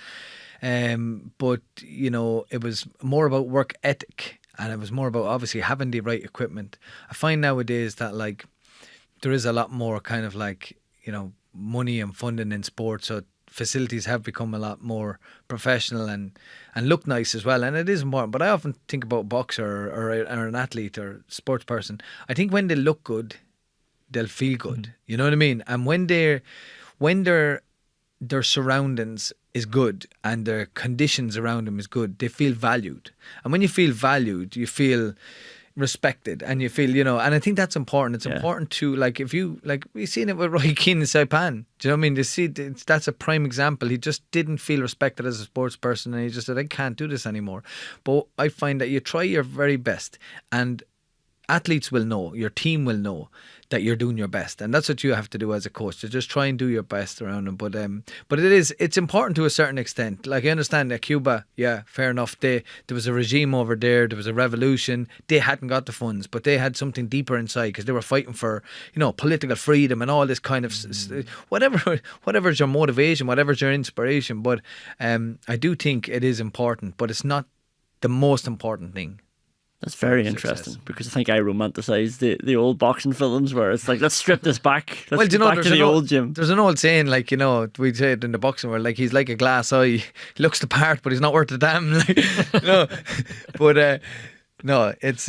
But it was more about work ethic, and it was more about obviously having the right equipment. I find nowadays that there is a lot more kind of money and funding in sports, so facilities have become a lot more professional and look nice as well, and it is important. But I often think about a boxer or an athlete or sports person. I think when they look good, they'll feel good. You know what I mean? And when their surroundings is good and the conditions around them is good, they feel valued. And when you feel valued, you feel respected and you feel, and I think that's important. It's important to, if you, we've seen it with Roy Keane in Saipan. Do you know what I mean? You see, that's a prime example. He just didn't feel respected as a sports person and he just said, I can't do this anymore. But I find that you try your very best and athletes will know, your team will know that you're doing your best, and that's what you have to do as a coach, to just try and do your best around them. But it's important to a certain extent. Like, I understand that Cuba, fair enough, there was a regime over there was a revolution, they hadn't got the funds, but they had something deeper inside because they were fighting for political freedom and all this kind of whatever's your motivation, whatever's your inspiration. But I do think it is important, but it's not the most important thing. That's very interesting, because I think I romanticise the old boxing films where it's like, let's strip this back. Let's get back to the old gym. There's an old saying, we say it in the boxing world, he's like a glass eye. He looks the part, but he's not worth a damn. No, it's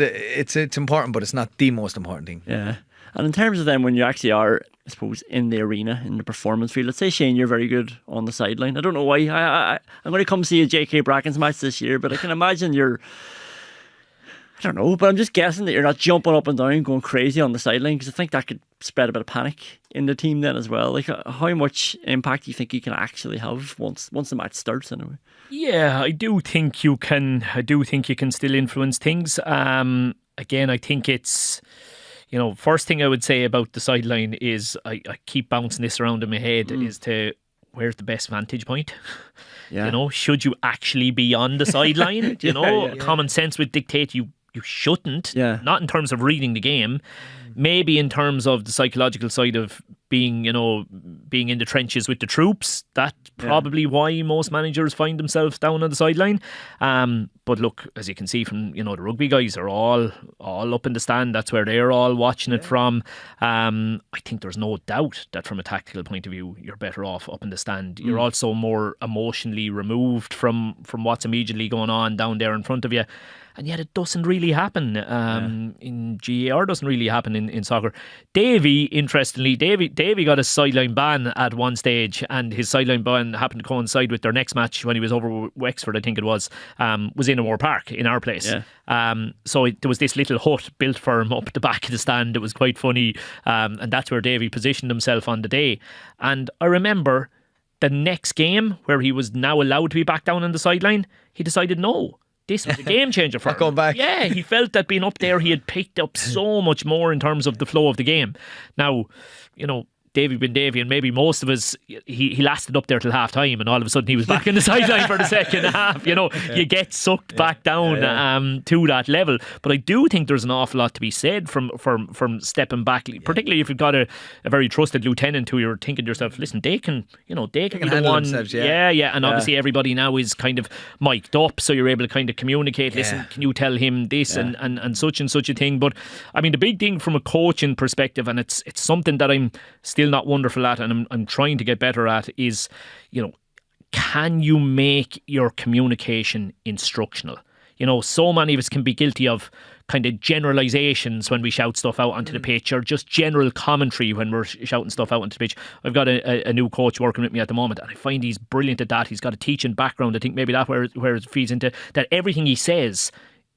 important, but it's not the most important thing. Yeah. And in terms of them, when you actually are, I suppose, in the arena, in the performance field, let's say, Shane, you're very good on the sideline. I don't know why. I'm going to come see a J.K. Bracken's match this year, but I can imagine I don't know, but I'm just guessing that you're not jumping up and down, going crazy on the sideline, because I think that could spread a bit of panic in the team then as well. How much impact do you think you can actually have once the match starts anyway? Yeah, I do think you can still influence things. Again, I think it's, first thing I would say about the sideline is, I keep bouncing this around in my head, is to, where's the best vantage point? Yeah. Should you actually be on the sideline? Common sense would dictate you shouldn't. Yeah. Not in terms of reading the game, maybe in terms of the psychological side of being in the trenches with the troops. That's probably why most managers find themselves down on the sideline. But look, as you can see from the rugby guys are all up in the stand. That's where they're all watching it from. I think there's no doubt that from a tactical point of view, you're better off up in the stand. You're also more emotionally removed from what's immediately going on down there in front of you. And yet it doesn't really happen in GAR, doesn't really happen in soccer. Davy got a sideline ban at one stage, and his sideline ban happened to coincide with their next match when he was over Wexford, I think it was in O'Moore Park in our place. Yeah. So there was this little hut built for him up the back of the stand. It was quite funny, and that's where Davy positioned himself on the day. And I remember the next game, where he was now allowed to be back down on the sideline, he decided no. This was a game changer for him. Going back. Yeah, he felt that being up there, he had picked up so much more in terms of the flow of the game. Now, Davy been Davy, and maybe most of us, he lasted up there till half time, and all of a sudden he was back in the sideline for the second half. You get sucked back down to that level. But I do think there's an awful lot to be said from stepping back, particularly if you've got a very trusted lieutenant who you're thinking to yourself, listen, they can be the one. Themselves, and obviously everybody now is kind of mic'd up, so you're able to kind of communicate. Listen, can you tell him this and such a thing? But I mean, the big thing from a coaching perspective, and it's something that I'm still not wonderful at, and I'm trying to get better at, is can you make your communication instructional? So many of us can be guilty of kind of generalizations when we shout stuff out onto the pitch, or just general commentary when we're shouting stuff out onto the pitch. I've got a new coach working with me at the moment, and I find he's brilliant at that. He's got a teaching background. I think maybe that's where it feeds into that. Everything he says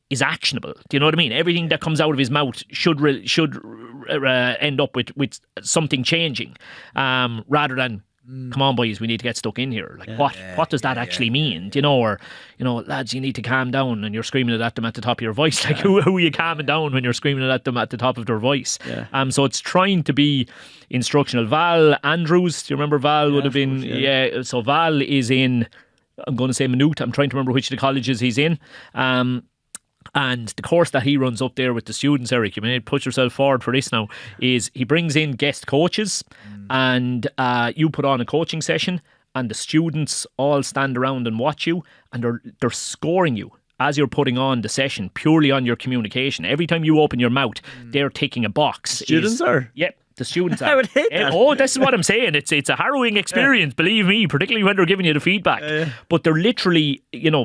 is actionable. Do you know what I mean? Everything that comes out of his mouth should end up with something changing, rather than come on boys, we need to get stuck in here. What does that actually mean? Or lads, you need to calm down, and you're screaming at them at the top of your voice. Who are you calming down when you're screaming at them at the top of their voice? So it's trying to be instructional. Val Andrews, do you remember Val? Would have been so Val is in, I'm going to say Maynooth, I'm trying to remember which of the colleges he's in. And the course that he runs up there with the students, Eric, you may put yourself forward for this now, is he brings in guest coaches, and you put on a coaching session, and the students all stand around and watch you, and they're scoring you as you're putting on the session purely on your communication. Every time you open your mouth, they're ticking a box. Students are? Yep. The students are. I would hate that. Oh, this is what I'm saying. It's a harrowing experience, believe me, particularly when they're giving you the feedback. But they're literally,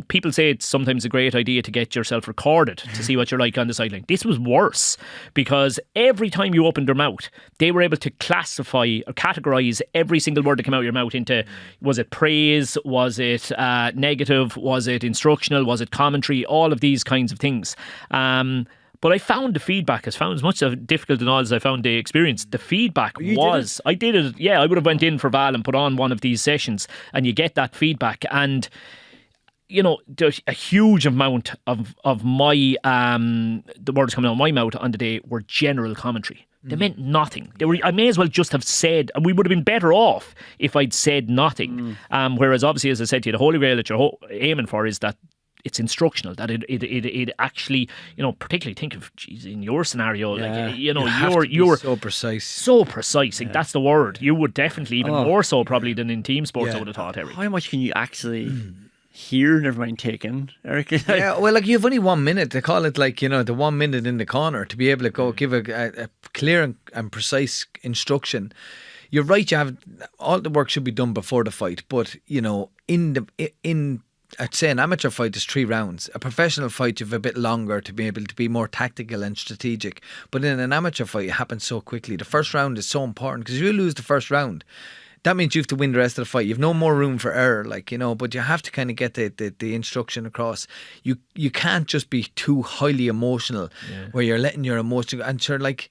people say it's sometimes a great idea to get yourself recorded to see what you're like on the sideline. This was worse because every time you opened their mouth, they were able to classify or categorise every single word that came out of your mouth into, was it praise, was it negative, was it instructional, was it commentary, all of these kinds of things. But I found the feedback, as much as difficult and all as I found the experience, the feedback was, I did it, yeah, I would have went in for Val and put on one of these sessions and you get that feedback and, there's a huge amount of my, the words coming out of my mouth on the day were general commentary. They meant nothing. I may as well just have said, and we would have been better off if I'd said nothing. Whereas obviously, as I said to you, the holy grail that you're aiming for is that it's instructional, that it actually, particularly think of, in your scenario, you're so precise. So precise. Like, that's the word. You would definitely, even more so probably than in team sports, I would have thought, Eric. How much can you actually hear, never mind take in, Eric? Yeah, well, like, you've only 1 minute. They call it, like, the 1 minute in the corner to be able to go give a clear and precise instruction. You're right, you have all the work should be done before the fight, but I'd say an amateur fight is 3 rounds. A professional fight, you have a bit longer to be able to be more tactical and strategic. But in an amateur fight, it happens so quickly. The first round is so important because if you lose the first round, that means you have to win the rest of the fight. You've no more room for error, but you have to kind of get the instruction across. You can't just be too highly emotional where you're letting your emotions go. And sure, like,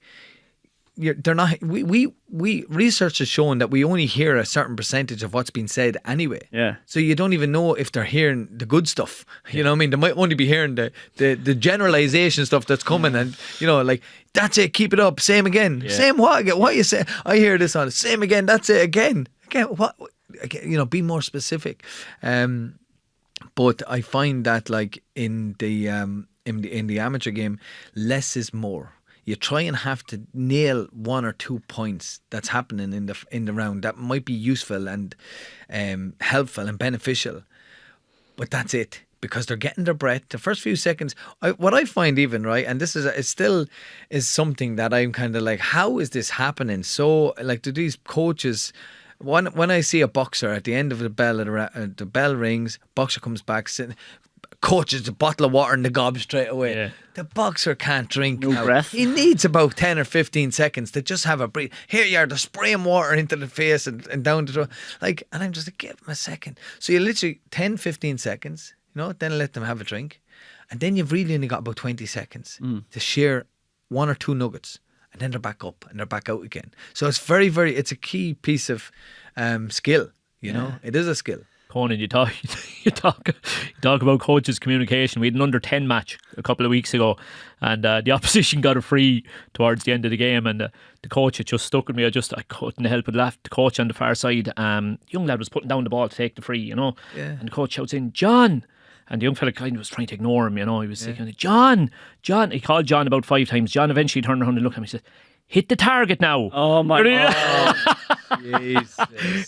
they're not. We research has shown that we only hear a certain percentage of what's been said anyway. Yeah. So you don't even know if they're hearing the good stuff. You know what I mean? They might only be hearing the generalization stuff that's coming, and like, that's it. Keep it up. Same again. Yeah. Same what? What you say? I hear this on it. Same again. That's it again. Again. What? Again, be more specific. But I find that, like, in the amateur game, less is more. You try and have to nail 1 or 2 points that's happening in the round that might be useful and helpful and beneficial, but that's it, because they're getting their breath. The first few seconds, what I find even, right, and this is still something that I'm kind of like, how is this happening? So, like, do these coaches? When I see a boxer at the end of the bell rings, boxer comes back, coaches a bottle of water in the gob straight away. Yeah. The boxer can't drink. No breath. He needs about 10 or 15 seconds to just have a breathe. Here you are, they're spraying water into the face and down the throat. Like, and I'm just like, give him a second. So you literally 10, 15 seconds, then let them have a drink. And then you've really only got about 20 seconds to share 1 or 2 nuggets. And then they're back up and they're back out again. So it's very, very, it's a key piece of skill, It is a skill. Conán, you talk about coaches' communication. We had an under 10 match a couple of weeks ago, and the opposition got a free towards the end of the game, and the coach had just stuck with me. I couldn't help but laugh. The coach on the far side, young lad was putting down the ball to take the free, and the coach shouts in, "John!" And the young fella kind of was trying to ignore him, He was saying, "John!" He called John about 5 times. John eventually turned around and looked at him and said, "Hit the target now." Oh my God. Jesus.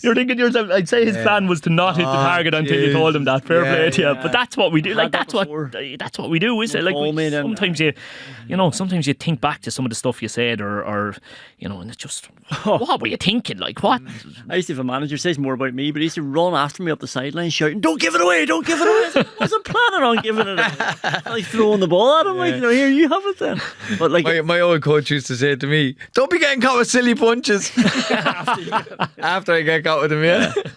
You're thinking to yourself, I'd say his plan was to not hit the target until you told him that. Fair play to you. But that's what we do. Like, that's what we do, is it? Like, sometimes you think back to some of the stuff you said, or and it's just, what were you thinking? Like, what? I used to have a manager, says more about me, but he used to run after me up the sideline shouting, "Don't give it away, don't give it away." I wasn't planning on giving it away. Like, throwing the ball at him, like, here, you have it then. But like, my old coach used to say to me, "Don't be getting caught with silly punches." After I get caught with them,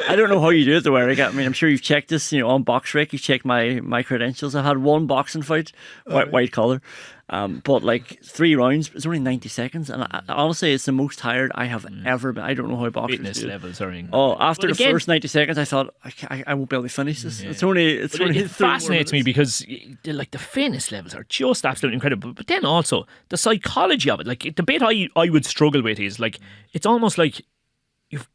I don't know how you do it though, Eric. I mean, I'm sure you've checked this, on BoxRec. You've checked my credentials. I've had 1 boxing fight, white collar. But like 3 rounds, it's only 90 seconds, and honestly, it's the most tired I have ever been. I don't know how boxers fitness do. levels are in. After the first 90 seconds, I thought I won't be able to finish this. Yeah. It's only it fascinates me because the fitness levels are just absolutely incredible. But then also the psychology of it, like the bit I would struggle with is, like, it's almost like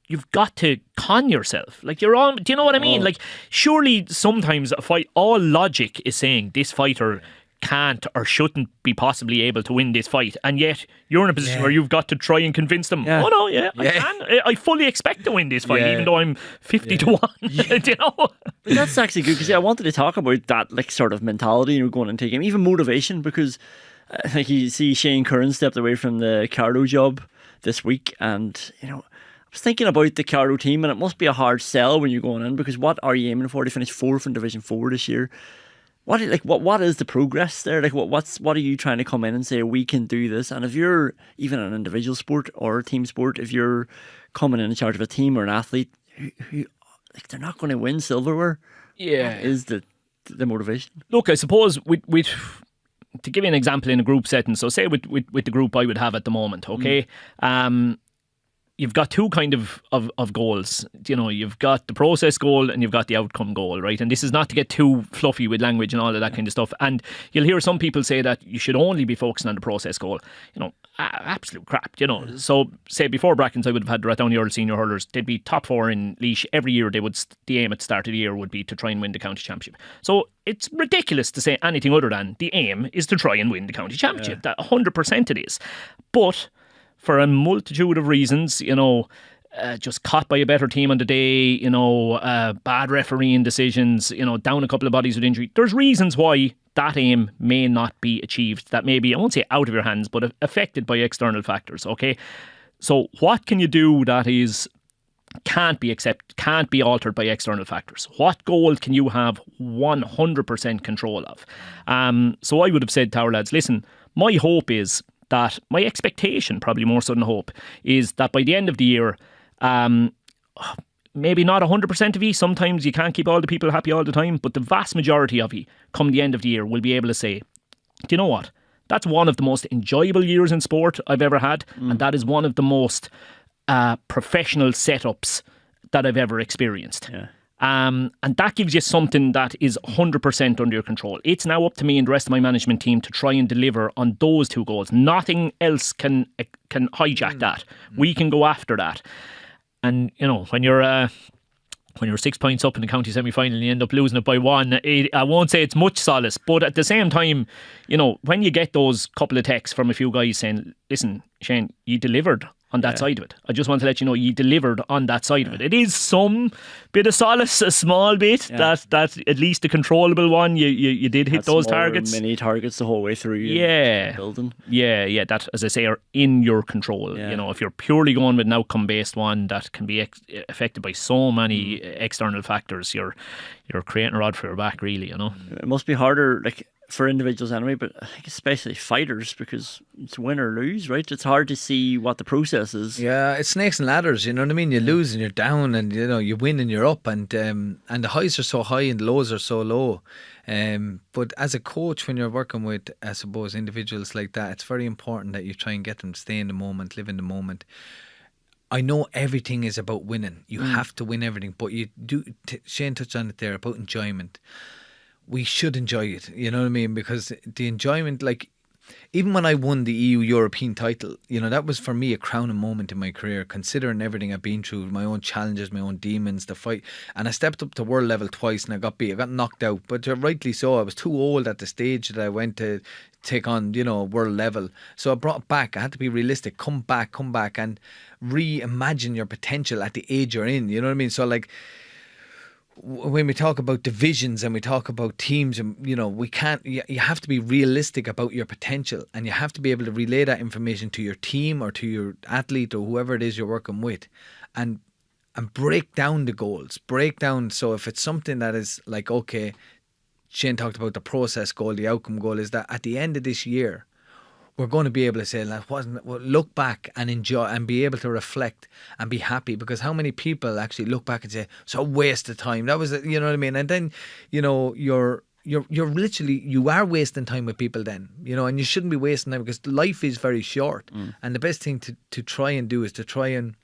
you've got to con yourself. Like, you're on. Do you know what I mean? Like, surely sometimes a fight, all logic is saying this fighter can't or shouldn't be possibly able to win this fight, and yet you're in a position where you've got to try and convince them, I can, I fully expect to win this fight, even though I'm 50 to 1. You know? But that's actually good, because I wanted to talk about that, like, sort of mentality, going into a game, even motivation, because like, you see Shane Curran stepped away from the cardio job this week, and I was thinking about the Carlow team, and it must be a hard sell when you're going in, because what are you aiming for? To finish 4th in Division 4 this year. What is the progress there? Like what are you trying to come in and say we can do this? And if you're even an individual sport or a team sport, if you're coming in charge of a team or an athlete who like they're not going to win silverware, what is the motivation? Look, I suppose we to give you an example in a group setting. So say with the group I would have at the moment, okay. You've got two kind of goals. You've got the process goal and you've got the outcome goal, right? And this is not to get too fluffy with language and all of that kind of stuff. And you'll hear some people say that you should only be focusing on the process goal. Absolute crap, So, say before Brackens, I would have had Rathdowney Earl senior hurlers. They'd be top 4 in Laois every year. The aim at the start of the year would be to try and win the county championship. So it's ridiculous to say anything other than the aim is to try and win the county championship. That 100% it is. But for a multitude of reasons, just caught by a better team on the day, bad refereeing decisions, down a couple of bodies with injury. There's reasons why that aim may not be achieved. That may be, I won't say out of your hands, but affected by external factors, okay? So what can you do that can't be altered by external factors? What goal can you have 100% control of? So I would have said to our lads, listen, my hope is that, my expectation, probably more so than hope, is that by the end of the year, maybe not 100% of you, sometimes you can't keep all the people happy all the time, but the vast majority of you, come the end of the year, will be able to say, do you know what? That's one of the most enjoyable years in sport I've ever had, and that is one of the most professional setups that I've ever experienced. Yeah. And that gives you something that is 100% under your control. It's now up to me and the rest of my management team to try and deliver on those two goals. Nothing else can hijack that. We can go after that. And when you're 6 points up in the county semi-final and you end up losing it by 1, I won't say it's much solace, but at the same time, when you get those couple of texts from a few guys saying, listen, Shane, you delivered on that side of it. I just want to let you know you delivered on that side of it. It is some bit of solace, a small bit, that at least the controllable one, you did hit those targets. Mini targets the whole way through. Building. Yeah, that, as I say, are in your control. If you're purely going with an outcome-based one that can be affected by so many external factors, you're creating a rod for your back, really. It must be harder, for individuals anyway, but I think especially fighters, because it's win or lose, right? It's hard to see what the process is. Yeah, it's snakes and ladders, you know what I mean? You lose and you're down, and you win and you're up, and the highs are so high and the lows are so low. But as a coach, when you're working with, I suppose, individuals like that, it's very important that you try and get them to stay in the moment, live in the moment. I know everything is about winning. You have to win everything, but you do. Shane touched on it there about enjoyment. We should enjoy it, you know what I mean? Because the enjoyment, even when I won the EU European title, that was for me a crowning moment in my career, considering everything I've been through, my own challenges, my own demons, the fight. And I stepped up to world level twice and I got beat. I got knocked out, but rightly so. I was too old at the stage that I went to take on, world level. So I brought it back. I had to be realistic. Come back and reimagine your potential at the age you're in, you know what I mean? So when we talk about divisions and we talk about teams, and we can't. You have to be realistic about your potential, and you have to be able to relay that information to your team or to your athlete or whoever it is you're working with, and break down the goals. Break down. So if it's something that is okay, Shane talked about the process goal, the outcome goal is that at the end of this year, we're going to be able to say, look back and enjoy and be able to reflect and be happy, because how many people actually look back and say, it's a waste of time. That was, you know what I mean? And then, you're literally, you are wasting time with people then, and you shouldn't be wasting time, because life is very short. And the best thing to try and do is to try and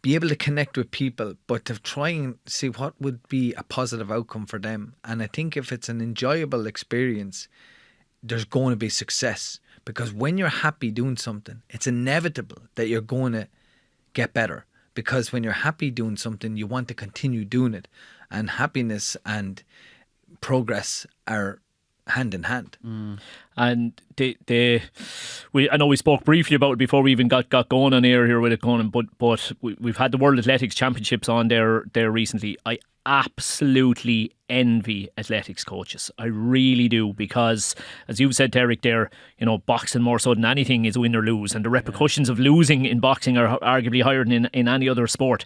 be able to connect with people, but to try and see what would be a positive outcome for them. And I think if it's an enjoyable experience, there's going to be success. Because when you're happy doing something, it's inevitable that you're going to get better. Because when you're happy doing something, you want to continue doing it. And happiness and progress are hand in hand. And I know we spoke briefly about it before we even got going on air here with it, Conán, but we've had the World Athletics Championships on there recently. I absolutely envy athletics coaches. I really do, because as you've said, Derek, there, boxing more so than anything is win or lose, and the repercussions of losing in boxing are arguably higher than in any other sport.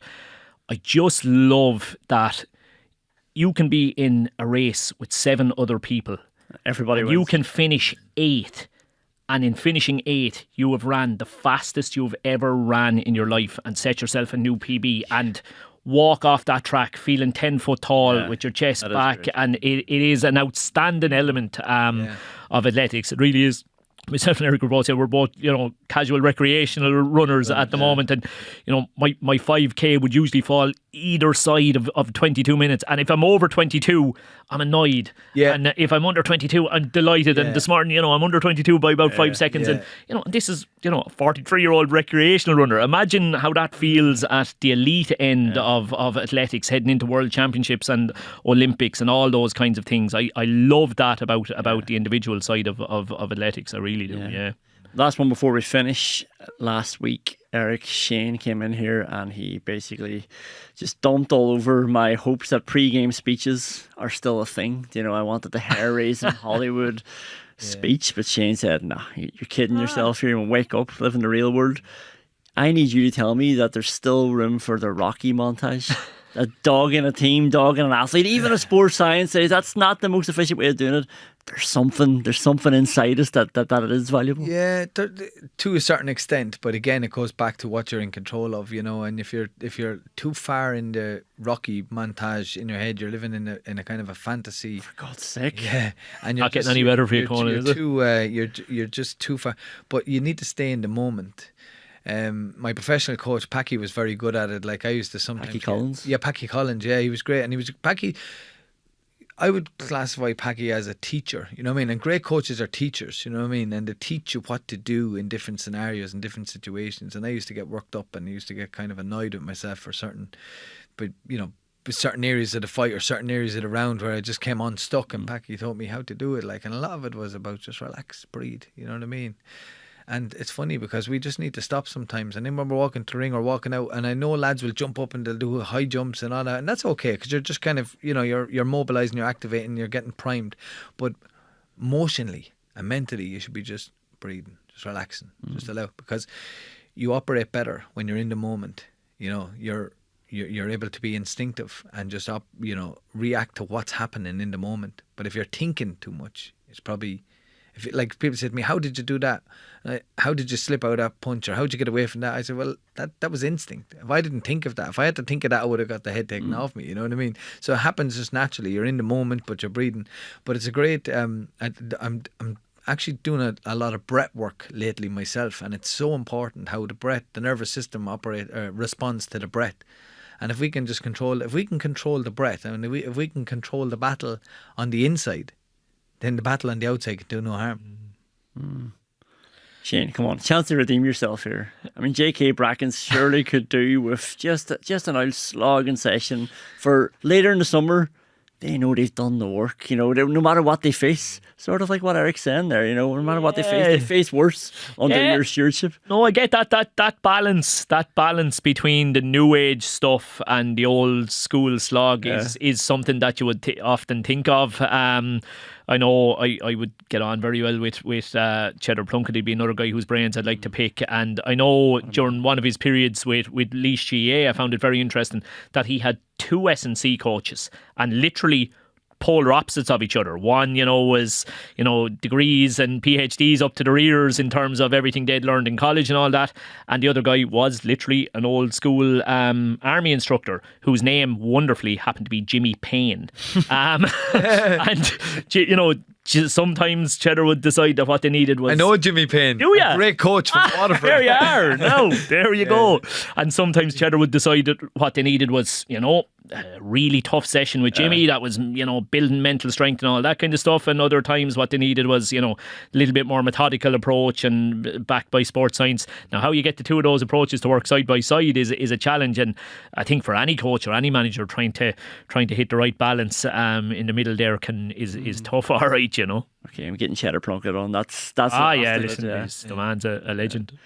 I just love that you can be in a race with 7 other people. Everybody wins. You can finish 8th, and in finishing 8th, you have ran the fastest you've ever ran in your life and set yourself a new PB and walk off that track feeling 10 foot tall with your chest back. And it is an outstanding element of athletics. It really is. Myself and Eric were both, we're both, casual recreational runners at the moment, and my 5k would usually fall either side of 22 minutes, and if I'm over 22 I'm annoyed, and if I'm under 22 I'm delighted, and this morning I'm under 22 by about 5 seconds, and this is a 43-year-old recreational runner. Imagine how that feels at the elite end of athletics, heading into World Championships and Olympics and all those kinds of things. I love that about the individual side of athletics. I really do. Last one before we finish. Last week, Shane came in here and he basically just dumped all over my hopes that pre-game speeches are still a thing. I wanted the hair-raising Hollywood speech, but Shane said, "No, you're kidding yourself here. You wake up, live in the real world. I need you to tell me that there's still room for the Rocky montage." A dog in a team, dog in an athlete, even a sports science says that's not the most efficient way of doing it. There's something inside us that it is valuable. Yeah, to a certain extent, but again, it goes back to what you're in control of, and if you're too far in the Rocky montage in your head, you're living in a kind of a fantasy. For God's sake, and you're not getting any better for you, Conán, is it? You're just too far, but you need to stay in the moment. My professional coach Packy was very good at it. Like I used to sometimes. Packy Collins. Yeah, Packy Collins. Yeah, he was great, and he was Packy. I would classify Packy as a teacher. You know what I mean? And great coaches are teachers. You know what I mean? And they teach you what to do in different scenarios and different situations. And I used to get worked up, and I used to get kind of annoyed with myself for certain areas of the fight or certain areas of the round where I just came unstuck. And Packy taught me how to do it. And a lot of it was about just relax, breathe. You know what I mean? And it's funny because we just need to stop sometimes. And then when we're walking to the ring or walking out, and I know lads will jump up and they'll do high jumps and all that, and that's okay because you're just kind of, you're mobilising, you're activating, you're getting primed. But emotionally and mentally, you should be just breathing, just relaxing, just allow, because you operate better when you're in the moment. You're able to be instinctive and just react to what's happening in the moment. But if you're thinking too much, it's probably. Like people said to me, how did you do that? How did you slip out that punch? Or how did you get away from that? I said, well, that was instinct. If I didn't think of that, if I had to think of that, I would have got the head taken off me. You know what I mean? So it happens just naturally. You're in the moment, but you're breathing. But it's a great. I'm actually doing a lot of breath work lately myself, and it's so important how the nervous system responds to the breath. And if we can just control the breath, and if we can control the battle on the inside, then the battle on the outside can do no harm. Shane, come on, chance to redeem yourself here. I mean, J.K. Brackens surely could do with just an old slogging session for later in the summer. They know they've done the work, no matter what they face. Sort of like what Eric's saying there, no matter what they face worse under your stewardship. No, I get that balance between the new age stuff and the old school slog is something that you would often think of. I know I would get on very well with Cheddar Plunkett. He'd be another guy whose brains I'd like to pick. And I know during one of his periods with Laois GA, I found it very interesting that he had 2 S&C coaches and literally polar opposites of each other. One, was, degrees and PhDs up to their ears in terms of everything they'd learned in college and all that. And the other guy was literally an old school army instructor whose name wonderfully happened to be Jimmy Payne. And, sometimes Cheddar would decide that what they needed was... I know Jimmy Payne. Do ya? A great coach from Waterford. There you are. No, there you go. And sometimes Cheddar would decide that what they needed was, a really tough session with Jimmy that was, building mental strength and all that kind of stuff. And other times what they needed was, a little bit more methodical approach and backed by sports science. Now, how you get the two of those approaches to work side by side is a challenge. And I think for any coach or any manager trying to hit the right balance in the middle there is tough, all right, Okay, I'm getting Cheddar Plunkett on. That's listen, the man's a legend.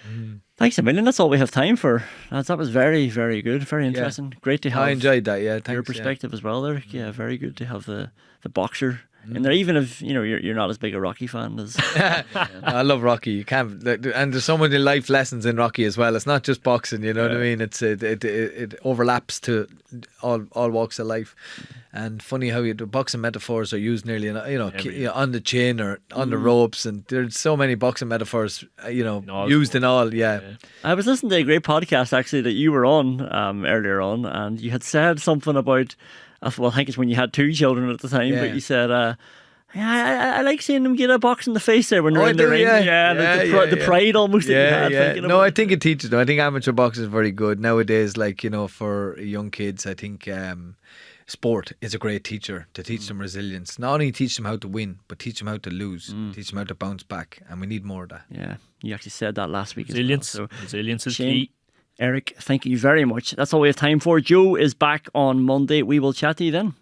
Thanks a million. That's all we have time for. That was very, very good. Very interesting. Great to have. I enjoyed that. Yeah, thanks. Your perspective as well there. Yeah, very good to have the boxer in there. Even if you're not as big a Rocky fan as. I love Rocky. You can't, and there's so many life lessons in Rocky as well. It's not just boxing. You know what I mean? It overlaps to all walks of life. And funny how the boxing metaphors are used nearly, on the chin or on the ropes, and there's so many boxing metaphors, used in all. Yeah. I was listening to a great podcast actually that you were on earlier on, and you had said something about, I think it's when you had 2 children at the time, but you said, I like seeing them get a box in the face there when they're in the ring. The pride almost that you had. No, I think it teaches them. I think amateur boxing is very good nowadays. For young kids, I think. Sport is a great teacher to teach them resilience. Not only teach them how to win, but teach them how to lose, teach them how to bounce back, and we need more of that. Yeah, you actually said that last week. Resilience, as well. So, resilience is Shane, key. Eric, thank you very much. That's all we have time for. Joe is back on Monday. We will chat to you then.